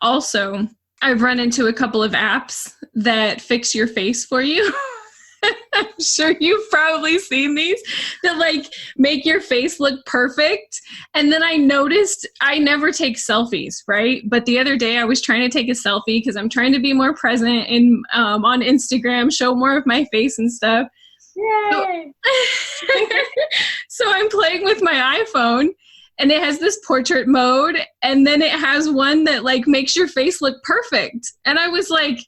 also, I've run into a couple of apps that fix your face for you. I'm sure you've probably seen these that make your face look perfect. And then I noticed I never take selfies, right? But the other day I was trying to take a selfie because I'm trying to be more present on Instagram, show more of my face and stuff. Yay! So I'm playing with my iPhone, and it has this portrait mode, and then it has one that makes your face look perfect. And I was like,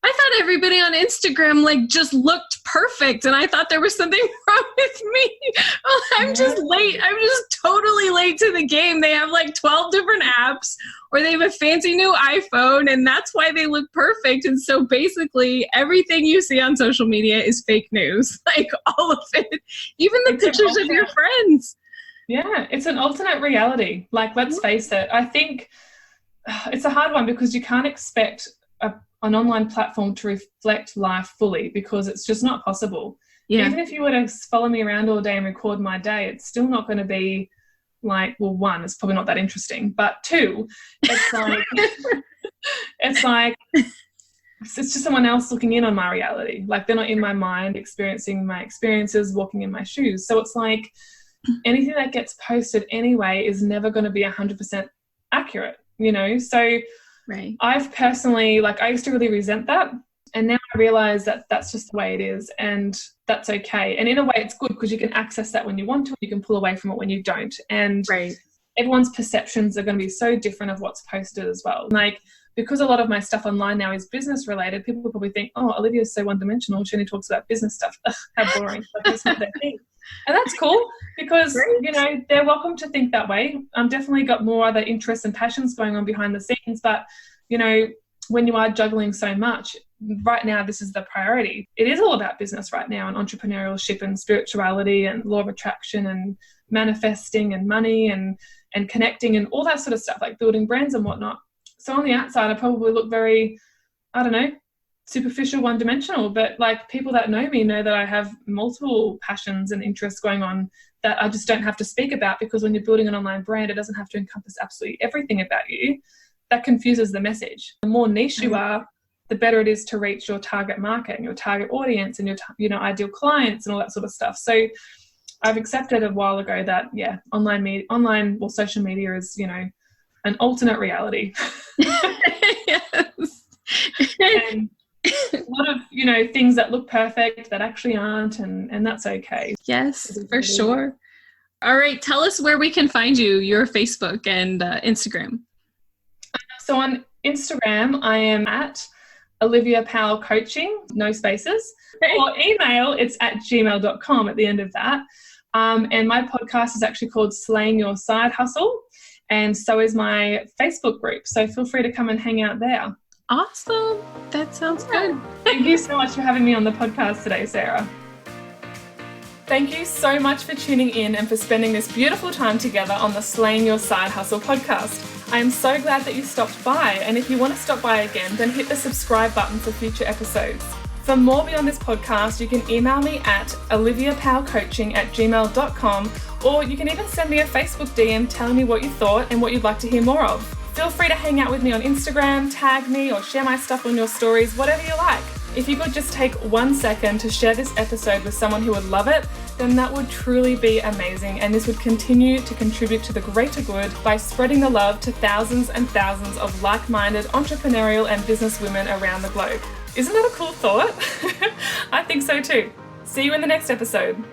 I thought everybody on Instagram just looked perfect, and I thought there was something wrong with me. Well, I'm just late. I'm just totally late to the game. They have 12 different apps, or they have a fancy new iPhone, and that's why they look perfect. And so basically everything you see on social media is fake news, all of it, even the pictures of your friends. Yeah, it's an alternate reality. Let's face it. I think it's a hard one because you can't expect an online platform to reflect life fully, because it's just not possible. Yeah. Even if you were to follow me around all day and record my day, it's still not going to be one, it's probably not that interesting, but two, it's just someone else looking in on my reality. They're not in my mind, experiencing my experiences, walking in my shoes. So it's anything that gets posted anyway is never going to be 100% accurate, So right. I've personally, I used to really resent that. And now I realize that that's just the way it is, and that's okay. And in a way it's good because you can access that when you want to, you can pull away from it when you don't. And right. Everyone's perceptions are going to be so different of what's posted as well. Because a lot of my stuff online now is business related, people will probably think, oh, Olivia's so one-dimensional. She only talks about business stuff. Ugh, how boring. That's not their thing. And that's cool because, they're welcome to think that way. Definitely got more other interests and passions going on behind the scenes. But, when you are juggling so much, right now this is the priority. It is all about business right now, and entrepreneurship and spirituality and law of attraction and manifesting and money and connecting and all that sort of stuff, building brands and whatnot. So on the outside, I probably look very, superficial, one-dimensional, but people that know me know that I have multiple passions and interests going on that I just don't have to speak about, because when you're building an online brand, it doesn't have to encompass absolutely everything about you. That confuses the message. The more niche you are, the better it is to reach your target market and your target audience and your ideal clients and all that sort of stuff. So I've accepted a while ago that social media is an alternate reality. Yes. And a lot of things that look perfect that actually aren't, and that's okay. Yes, for sure. All right, tell us where we can find you, your Facebook and Instagram. So on Instagram, I am at Olivia Powell Coaching, no spaces. Or email, it's at gmail.com at the end of that. And my podcast is actually called Slaying Your Side Hustle. And so is my Facebook group. So feel free to come and hang out there. Awesome. That sounds good. Thank you so much for having me on the podcast today, Sarah. Thank you so much for tuning in and for spending this beautiful time together on the Slaying Your Side Hustle podcast. I am so glad that you stopped by. And if you want to stop by again, then hit the subscribe button for future episodes. For more beyond this podcast, you can email me at oliviapowcoaching@gmail.com, or you can even send me a Facebook DM telling me what you thought and what you'd like to hear more of. Feel free to hang out with me on Instagram, tag me, or share my stuff on your stories, whatever you like. If you could just take 1 second to share this episode with someone who would love it, then that would truly be amazing, and this would continue to contribute to the greater good by spreading the love to thousands and thousands of like-minded entrepreneurial and business women around the globe. Isn't that a cool thought? I think so too. See you in the next episode.